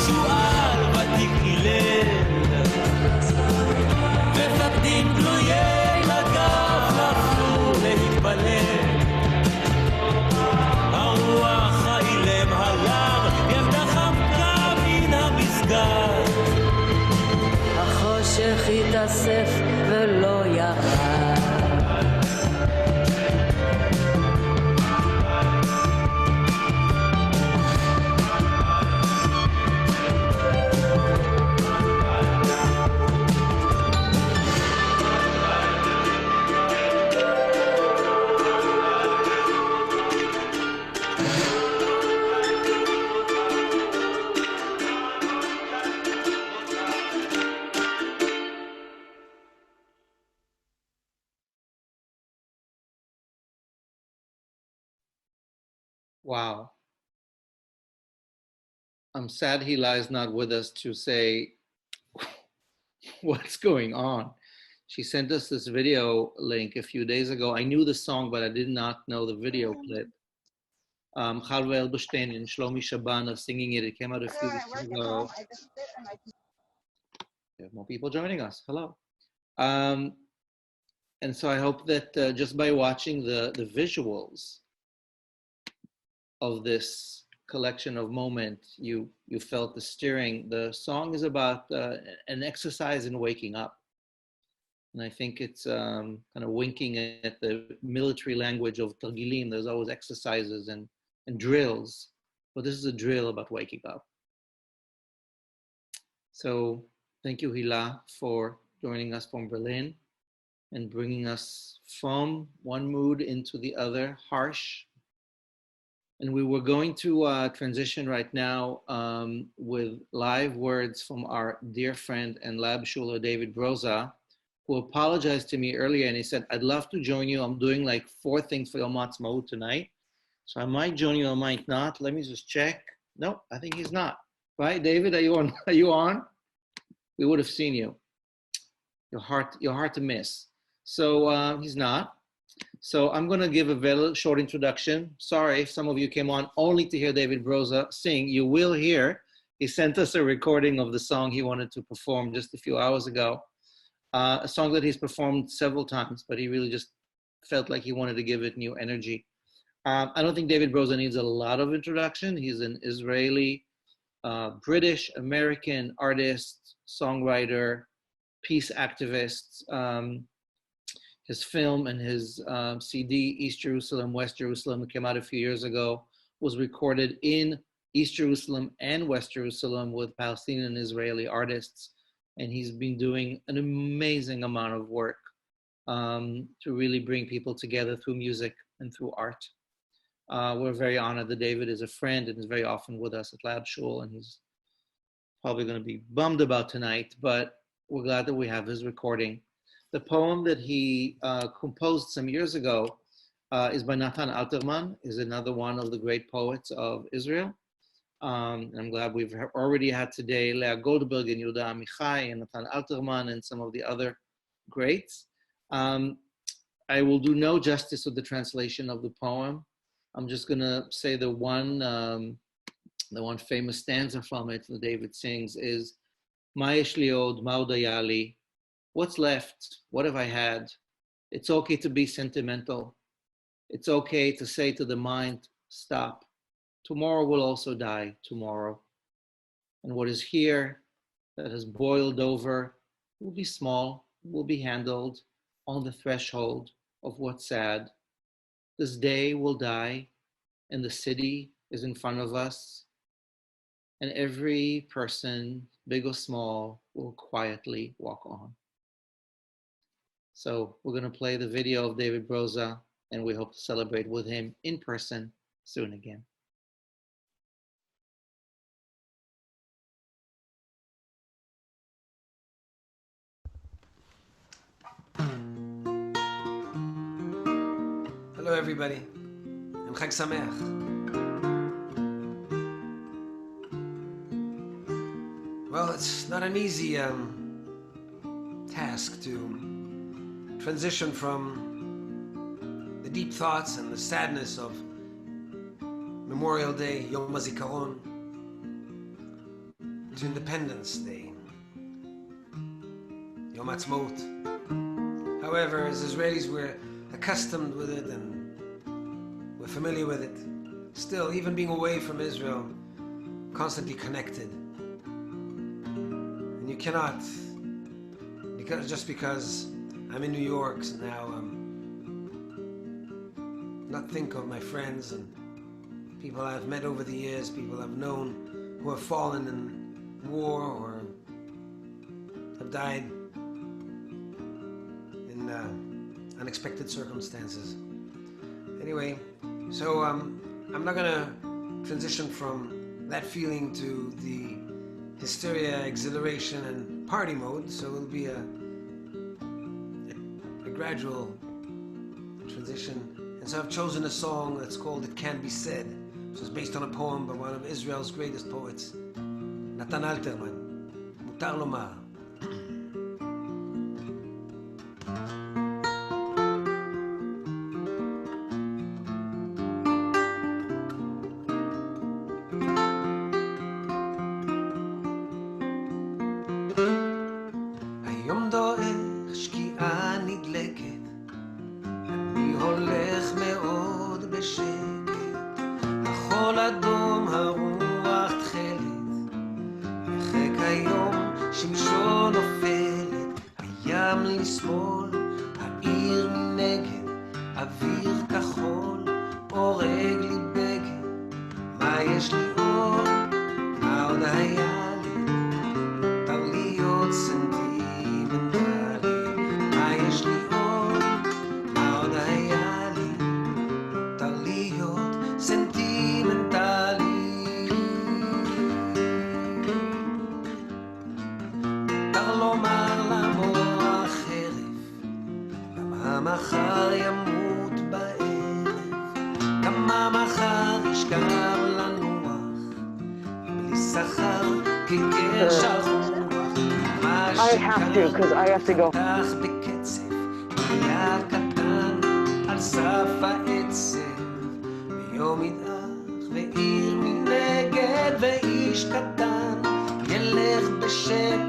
שועל ותיק הלל. מפקדים גלויי מגף נפלו להתפלל. הרוח האילם הלם, ילדה חמקה מן המסגד. החושך התאסף ולא ירד. Wow. I'm sad Hila is not with us to say what's going on. She sent us this video link a few days ago. I knew the song, but I did not know the video clip. Michal Weiner and Shlomi Shaban are singing it. It came out a few weeks ago. We have more people joining us. Hello. And so I hope that just by watching the visuals of this collection of moments, you felt the stirring. The song is about an exercise in waking up. And I think it's kind of winking at the military language of Targilim. There's always exercises and drills, but this is a drill about waking up. So thank you, Hila, for joining us from Berlin and bringing us from one mood into the other, harsh. And we were going to transition right now with live words from our dear friend and lab shuler, David Broza, who apologized to me earlier, and he said, I'd love to join you. I'm doing like 4 things for Yom Ha'atzmaut tonight. So I might join you, I might not. Let me just check. No, I think he's not. Right, David, are you on? Are you on? We would have seen you. You're hard to miss. So he's not. So I'm going to give a very short introduction. Sorry if some of you came on only to hear David Broza sing. You will hear. He sent us a recording of the song he wanted to perform just a few hours ago. A song that he's performed several times, but he really just felt like he wanted to give it new energy. I don't think David Broza needs a lot of introduction. He's an Israeli, British, American artist, songwriter, peace activist. His film and his CD, East Jerusalem, West Jerusalem, came out a few years ago, was recorded in East Jerusalem and West Jerusalem with Palestinian and Israeli artists. And he's been doing an amazing amount of work to really bring people together through music and through art. We're very honored that David is a friend and is very often with us at Lab Shul, and he's probably going to be bummed about tonight, but we're glad that we have his recording. The poem that he composed some years ago is by Nathan Alterman, is another one of the great poets of Israel. I'm glad we've already had today Leah Goldberg and Yehuda Amichai and Nathan Alterman and some of the other greats. I will do no justice with the translation of the poem. I'm just gonna say the one famous stanza from it that David sings is, Ma yesh li od, ma od haya li. What's left? What have I had? It's okay to be sentimental. It's okay to say to the mind, stop. Tomorrow will also die tomorrow. And what is here that has boiled over will be small, will be handled on the threshold of what's sad. This day will die and the city is in front of us. And every person, big or small, will quietly walk on. So we're going to play the video of David Broza, and we hope to celebrate with him in person soon again. Hello everybody, and Chag Sameach. Well, it's not an easy task to transition from the deep thoughts and the sadness of Memorial Day, Yom HaZikaron, to Independence Day, Yom Ha'atzmaut. However, as Israelis, we're accustomed with it and we're familiar with it. Still, even being away from Israel, constantly connected. And you cannot, because just because I'm in New York now, not think of my friends and people I've met over the years, people I've known who have fallen in war or have died in unexpected circumstances. Anyway, so I'm not gonna transition from that feeling to the hysteria, exhilaration, and party mode, so it'll be a gradual transition. And so I've chosen a song that's called It Can Be Said, which is based on a poem by one of Israel's greatest poets, Nathan Alterman, Mutar Lomar. I have to, because I have to go. Sentimentally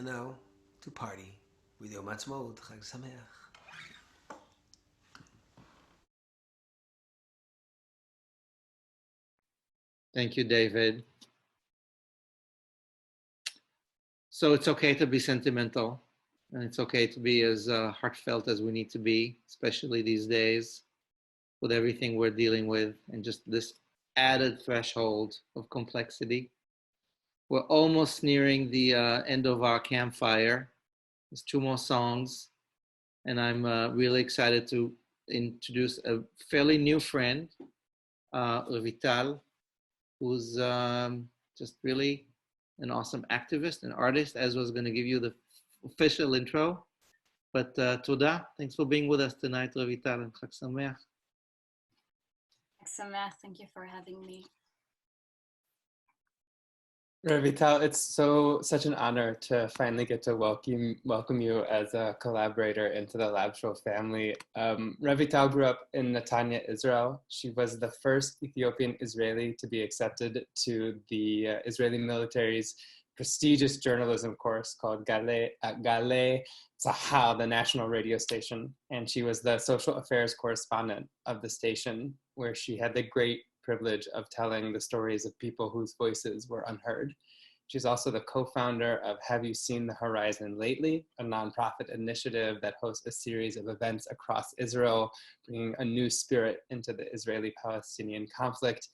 and now to party with Yom Ha'atzmaut. Chag Sameach. Thank you, David. So it's okay to be sentimental, and it's okay to be as heartfelt as we need to be, especially these days with everything we're dealing with and just this added threshold of complexity. We're almost nearing the end of our campfire. There's 2 more songs, and I'm really excited to introduce a fairly new friend, Revital, who's just really an awesome activist and artist. As was going to give you the official intro. But Toda, thanks for being with us tonight, Revital, and Chag Sameach. Chag Sameach, thank you for having me. Revital, it's such an honor to finally get to welcome you as a collaborator into the Lab Show family. Revital grew up in Netanya, Israel. She was the first Ethiopian Israeli to be accepted to the Israeli military's prestigious journalism course called Galei Tzahal, the national radio station. And she was the social affairs correspondent of the station, where she had the great privilege of telling the stories of people whose voices were unheard. She's also the co-founder of Have You Seen the Horizon Lately, a nonprofit initiative that hosts a series of events across Israel, bringing a new spirit into the Israeli-Palestinian conflict.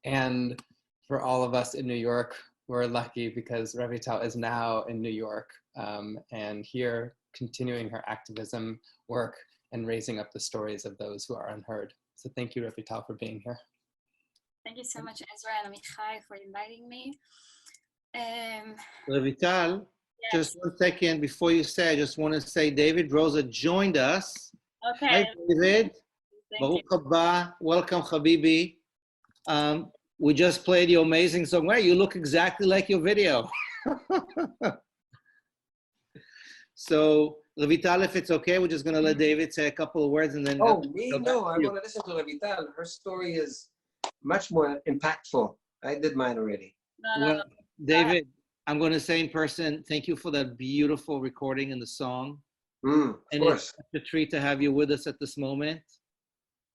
And for all of us in New York, we're lucky because Revital is now in New York and here continuing her activism work and raising up the stories of those who are unheard. So thank you, Revital, for being here. Thank you so much, Ezra and Amichai, for inviting me. Revital, yes. Just 1 second before you say, I just want to say David Broza joined us. Okay. Hi, David. Thank you. Haba. Welcome, Habibi. We just played your amazing song. Where you look exactly like your video. So, Revital, if it's okay, we're just going to let David say a couple of words and then... Oh, me? No, I want to listen to Revital. Her story is much more impactful. I did mine already. Well, David, I'm going to say in person, thank you for that beautiful recording and the song. Of course. It's a treat to have you with us at this moment.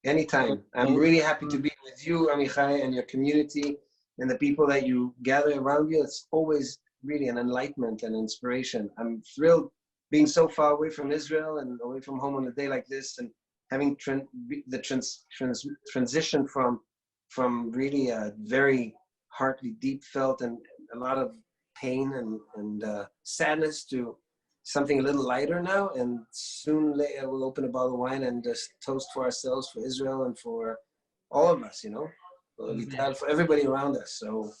Anytime. I'm really happy to be with you, Amichai, and your community and the people that you gather around you. It's always really an enlightenment and inspiration. I'm thrilled being so far away from Israel and away from home on a day like this, and having the transition from really a very heartily deep felt and a lot of pain and sadness to something a little lighter now. And soon we'll open a bottle of wine and just toast for ourselves, for Israel, and for all of us, you know, for everybody around us. So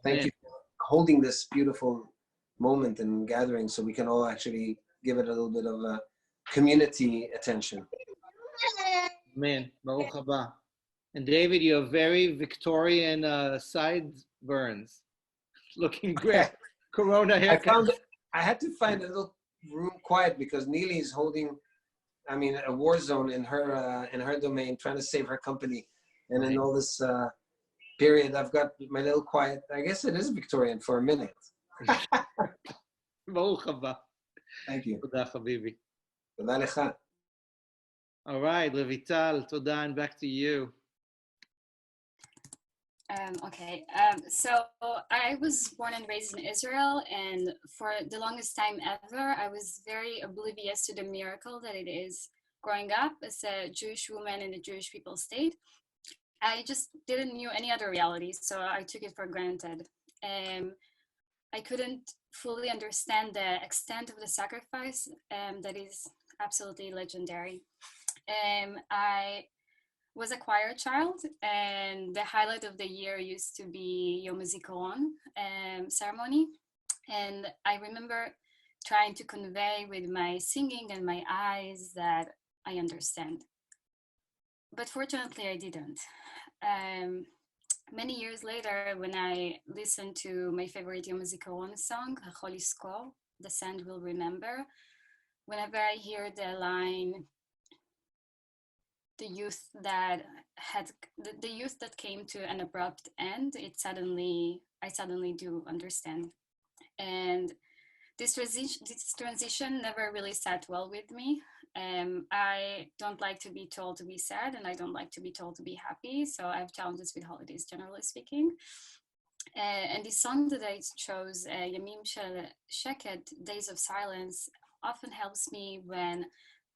thank you for holding this beautiful moment and gathering so we can all actually give it a little bit of a community attention. Man, Baruch haba. And David, you have very Victorian sideburns. Looking great. Corona haircut. I had to find a little room quiet because Neely is holding, a war zone in her domain, trying to save her company. And in all this period, I've got my little quiet. I guess it is Victorian for a minute. Baruch haba. Thank you. Toda, Habibi. Toda lecha. All right, Revital, Toda, and back to you. So I was born and raised in Israel, and for the longest time ever, I was very oblivious to the miracle that it is growing up as a Jewish woman in the Jewish people state. I just didn't know any other reality, so I took it for granted. I couldn't fully understand the extent of the sacrifice that is absolutely legendary. I was a choir child, and the highlight of the year used to be Yom Zikaron ceremony. And I remember trying to convey with my singing and my eyes that I understand. But fortunately, I didn't. Many years later, when I listened to my favorite Yom Zikaron song, Hachol Yizkor, The Sand Will Remember, whenever I hear the line, the youth that came to an abrupt end, I suddenly do understand. And this transition never really sat well with me. I don't like to be told to be sad, and I don't like to be told to be happy. So I have challenges with holidays, generally speaking. And the song that I chose, Yamim Shel Sheket, Days of Silence, often helps me when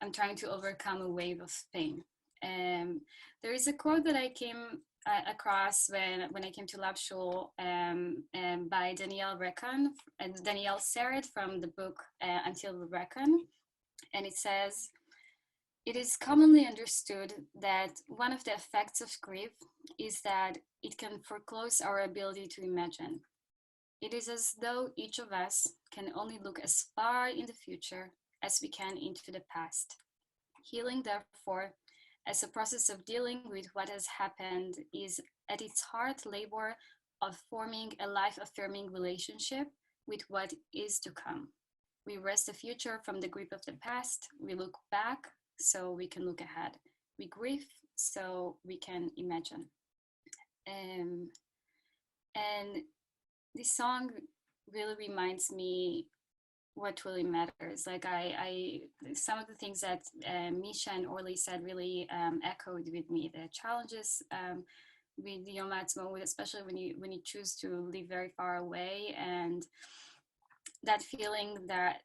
I'm trying to overcome a wave of pain. There is a quote that I came across when I came to Lab Shul by Danielle Seret from the book Untitled Chapter. And it says, "It is commonly understood that one of the effects of grief is that it can foreclose our ability to imagine. It is as though each of us can only look as far in the future as we can into the past. Healing, therefore, as a process of dealing with what has happened, is at its heart labor of forming a life-affirming relationship with what is to come. We wrest the future from the grip of the past. We look back so we can look ahead. We grieve so we can imagine." And this song really reminds me what really matters. Like some of the things that Misha and Orly said really echoed with me. The challenges with the Yom Ha'atzmaut, especially when you choose to live very far away, and that feeling that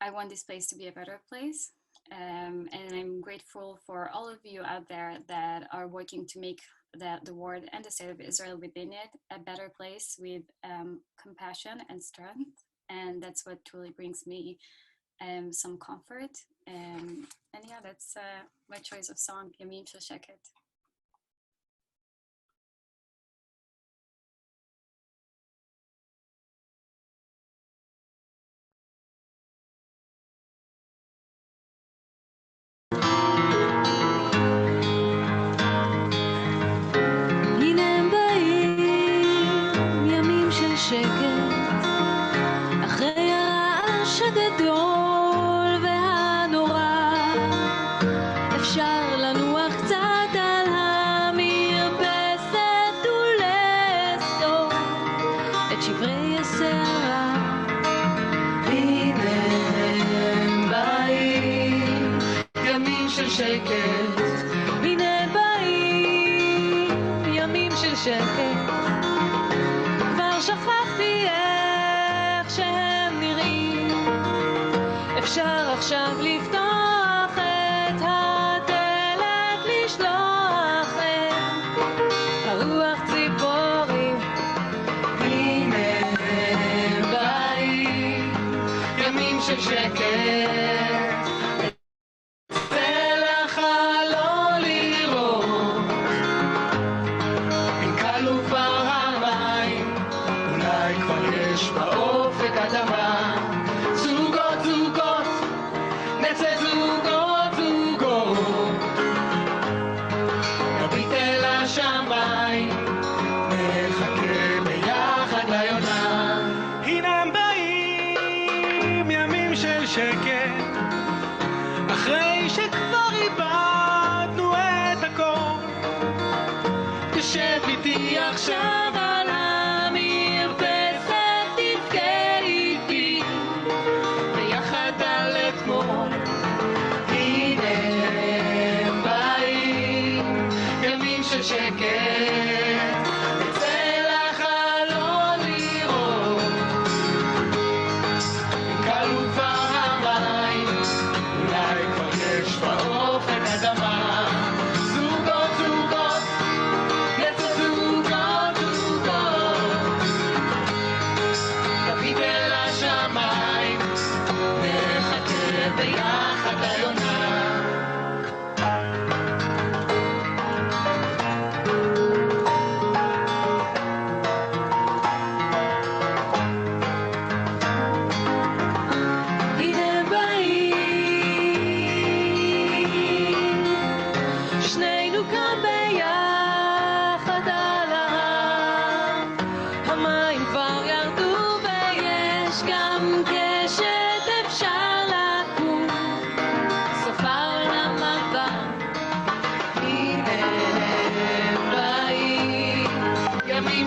I want this place to be a better place. And I'm grateful for all of you out there that are working to make the world and the state of Israel within it a better place with compassion and strength. And that's what truly brings me some comfort. And yeah, that's my choice of song, Yamim Shel Sheket. כבר שכחתי איך שהם נראים, אפשר עכשיו לפתוח את הדלת, לשלוח את הרוח ציפורים, הנה הם באים, ימים של שקט. עכשיו על המרפסת תבכה איתי ביחד על אתמול, הנה הם באים ימים של שקט, אצא לחלון לראות אם קלו כבר המים, אולי כבר יש באופק אדמה.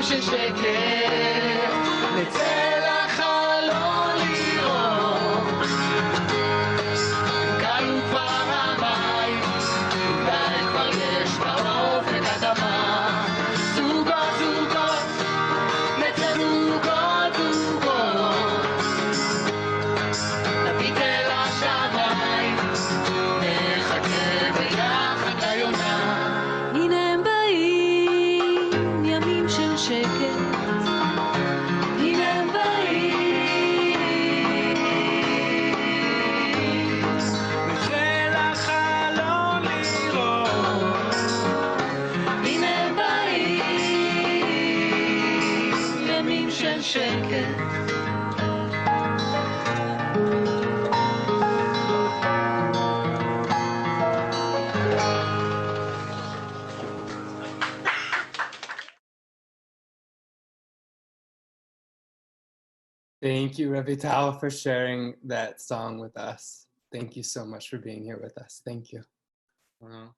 של שקט, נצא לחלון Thank you, Revital, for sharing that song with us. Thank you so much for being here with us. Thank you. Wow.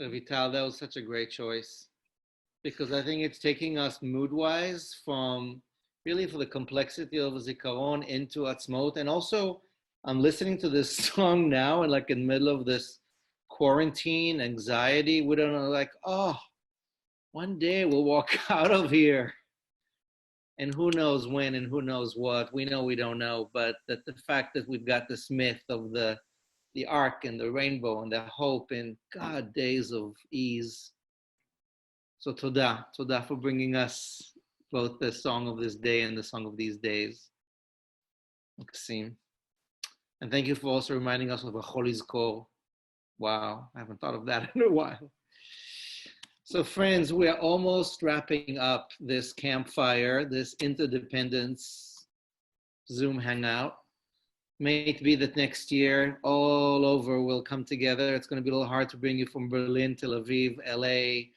Revital, that was such a great choice, because I think it's taking us mood-wise from really for the complexity of Zikaron into Atzmaut. And also, I'm listening to this song now and like in the middle of this quarantine, anxiety, we don't know, like, oh, one day we'll walk out of here. And who knows when and who knows what. We know we don't know, but that the fact that we've got this myth of the ark and the rainbow and the hope and God, days of ease. So Todah for bringing us both the song of this day and the song of these days. Maksim. And thank you for also reminding us of a Chol Yizkor. Wow, I haven't thought of that in a while. So friends, we are almost wrapping up this campfire, this Interdependence Zoom hangout. May it be that next year, all over will come together. It's going to be a little hard to bring you from Berlin, Tel Aviv, LA,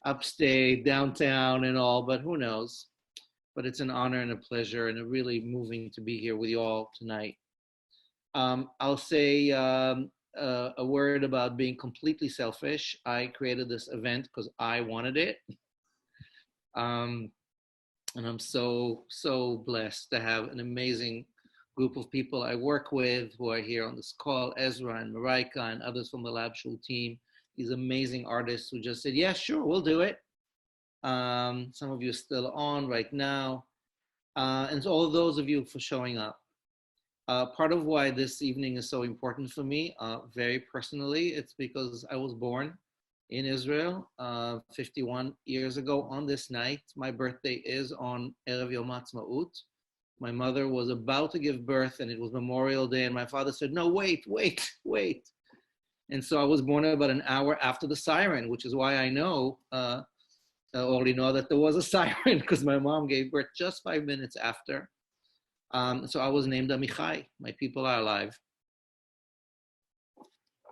upstate, downtown and all, but who knows? But it's an honor and a pleasure and a really moving to be here with you all tonight. I'll say a word about being completely selfish. I created this event because I wanted it. And I'm so blessed to have an amazing group of people I work with who are here on this call, Ezra and Marika and others from the Lab Shul team, these amazing artists who just said, yeah, sure, we'll do it. Some of you are still on right now. And so all of those of you for showing up. Part of why this evening is so important for me, very personally, it's because I was born in Israel 51 years ago on this night. My birthday is on Erev Yom Ha'atzmaut. My mother was about to give birth and it was Memorial Day and my father said, no, wait. And so I was born about an hour after the siren, which is why I know, Orly know that there was a siren because my mom gave birth just 5 minutes after. So I was named Amichai. My people are alive.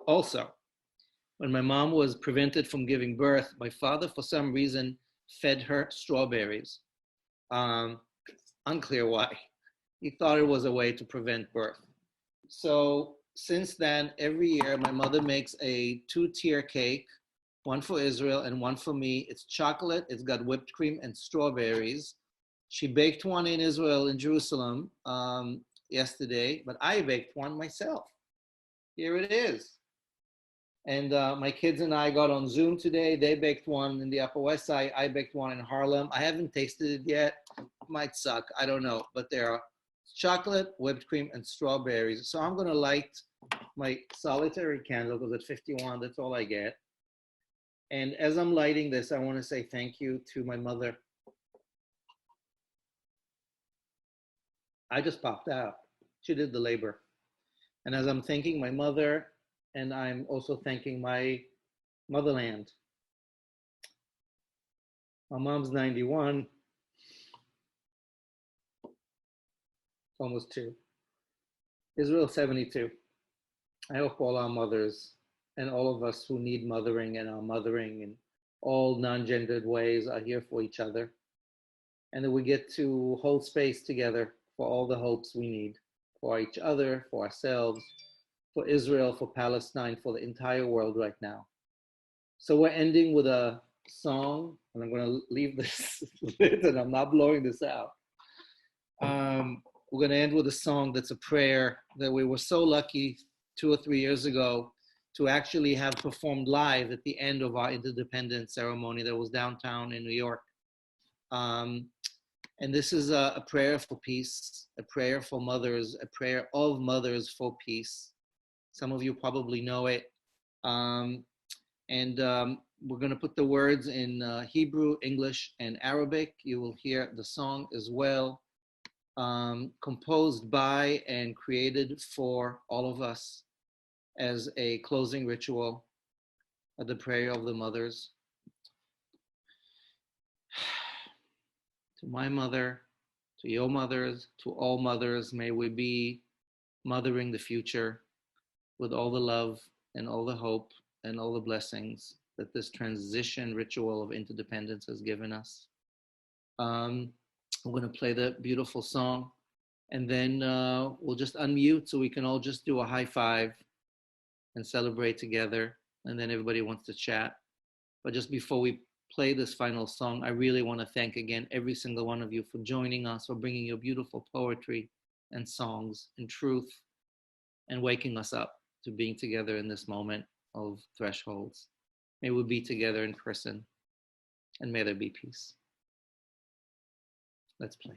Also, when my mom was prevented from giving birth, my father, for some reason, fed her strawberries. Unclear why. He thought it was a way to prevent birth. So since then, every year, my mother makes a 2-tier cake, one for Israel and one for me. It's chocolate, it's got whipped cream and strawberries. She baked one in Israel, in Jerusalem, yesterday, but I baked one myself. Here it is. And my kids and I got on Zoom today. They baked one in the Upper West Side. I baked one in Harlem. I haven't tasted it yet. It might suck, I don't know. But there are chocolate, whipped cream, and strawberries. So I'm gonna light my solitary candle because at 51, that's all I get. And as I'm lighting this, I wanna say thank you to my mother. I just popped out. She did the labor. And as I'm thanking my mother, and I'm also thanking my motherland. My mom's 91, almost 2. Israel 72. I hope all our mothers and all of us who need mothering and are mothering in all non-gendered ways are here for each other. And that we get to hold space together for all the hopes we need, for each other, for ourselves, for Israel, for Palestine, for the entire world right now. So we're ending with a song, and I'm going to leave this lit, and I'm not blowing this out. We're going to end with a song that's a prayer that we were so lucky 2 or 3 years ago to actually have performed live at the end of our Interdependence ceremony that was downtown in New York. And this is a prayer for peace, a prayer for mothers, a prayer of mothers for peace. Some of you probably know it. We're going to put the words in Hebrew, English, and Arabic. You will hear the song as well, composed by and created for all of us as a closing ritual of the prayer of the mothers. To my mother, to your mothers, to all mothers, may we be mothering the future with all the love and all the hope and all the blessings that this transition ritual of interdependence has given us. We're going to play the beautiful song. And then we'll just unmute so we can all just do a high five and celebrate together. And then everybody wants to chat. But just before we play this final song, I really want to thank again every single one of you for joining us, for bringing your beautiful poetry and songs and truth and waking us up to being together in this moment of thresholds. May we be together in person, and may there be peace. Let's play.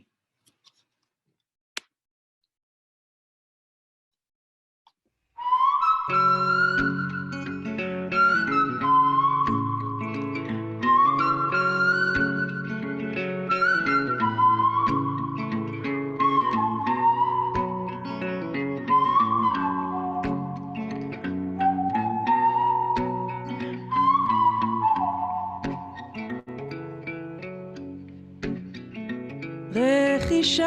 רכישת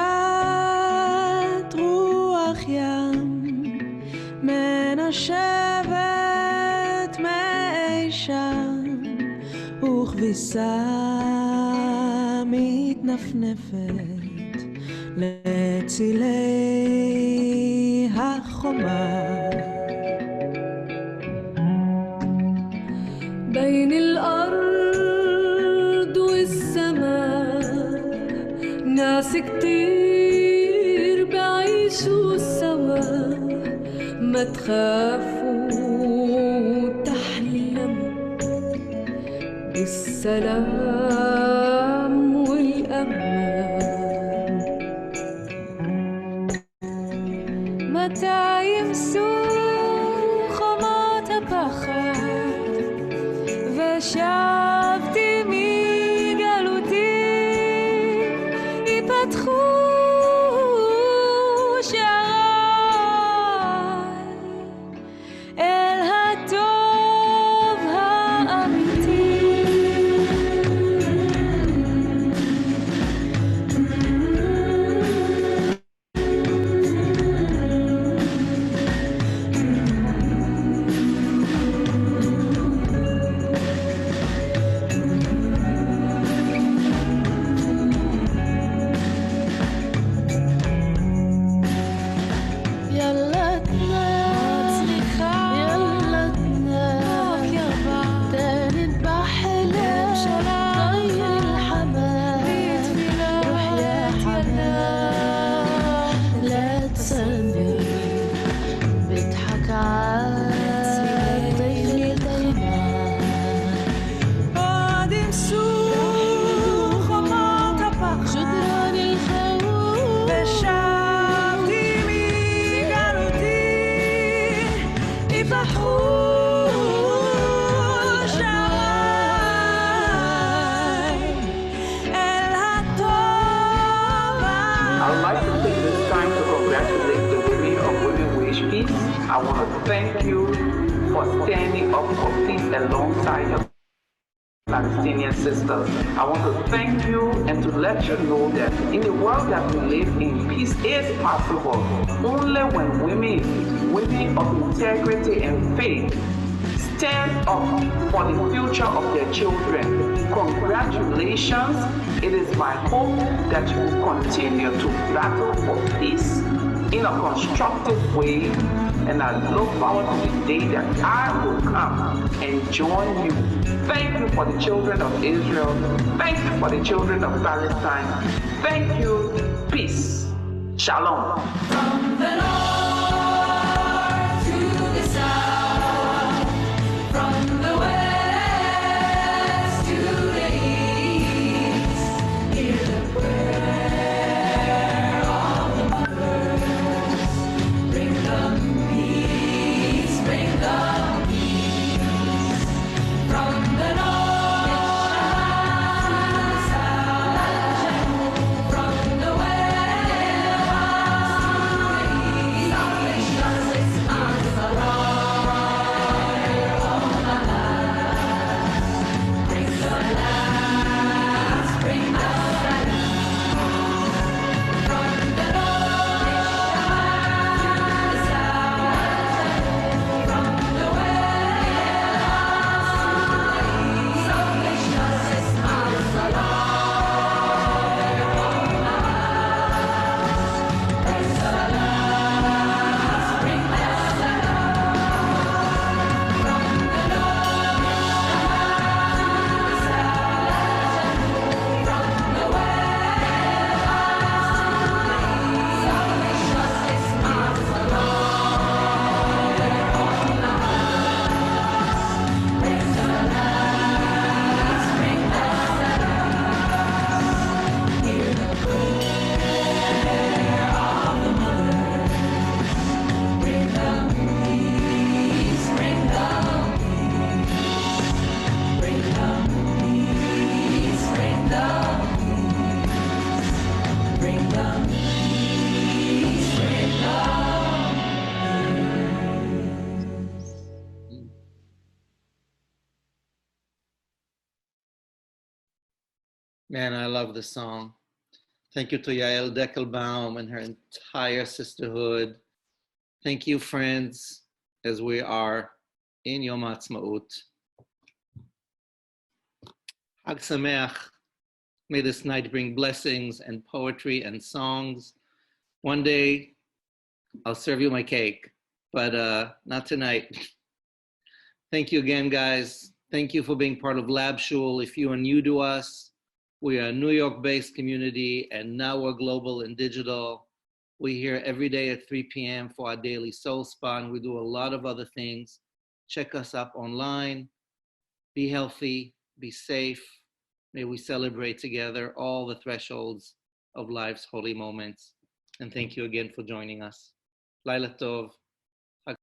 רוח ים מנשבת מאי שם וכביסה מתנפנפת לצילי החומה بين الأرض والسماء ناس كتير بعيشوا سوا ما تخافوا تحلموا بالسلام والأمان متى يمسوا خمات הפחד ושבתי מגלותי ייפתחו שעריי אל הטוב האמיתי I want to thank you for standing up for peace alongside your Palestinian sisters. I want to thank you and to let you know that in the world that we live in, peace is possible only when women of integrity and faith stand up for the future of their children. Congratulations. It is my hope that you will continue to battle for peace in a constructive way, and I look forward to the day that I will come and join you. Thank you for the children of Israel. Thank you for the children of Palestine. Thank you. Peace. Shalom. From the north to the south, from the west to the east, hear the prayer of the mothers. Bring them peace, bring them peace. From the north to the south, from the west to the east. Man, I love this song. Thank you to Yael Deckelbaum and her entire sisterhood. Thank you, friends, as we are in Yom Ha'atzmaut. Hag Sameach. May this night bring blessings and poetry and songs. One day, I'll serve you my cake, but not tonight. Thank you again, guys. Thank you for being part of Lab Shul. If you are new to us, we are a New York-based community, and now we're global and digital. We're here every day at 3 p.m. for our daily soul spa, and we do a lot of other things. Check us up online. Be healthy, be safe. May we celebrate together all the thresholds of life's holy moments. And thank you again for joining us. Laila Tov.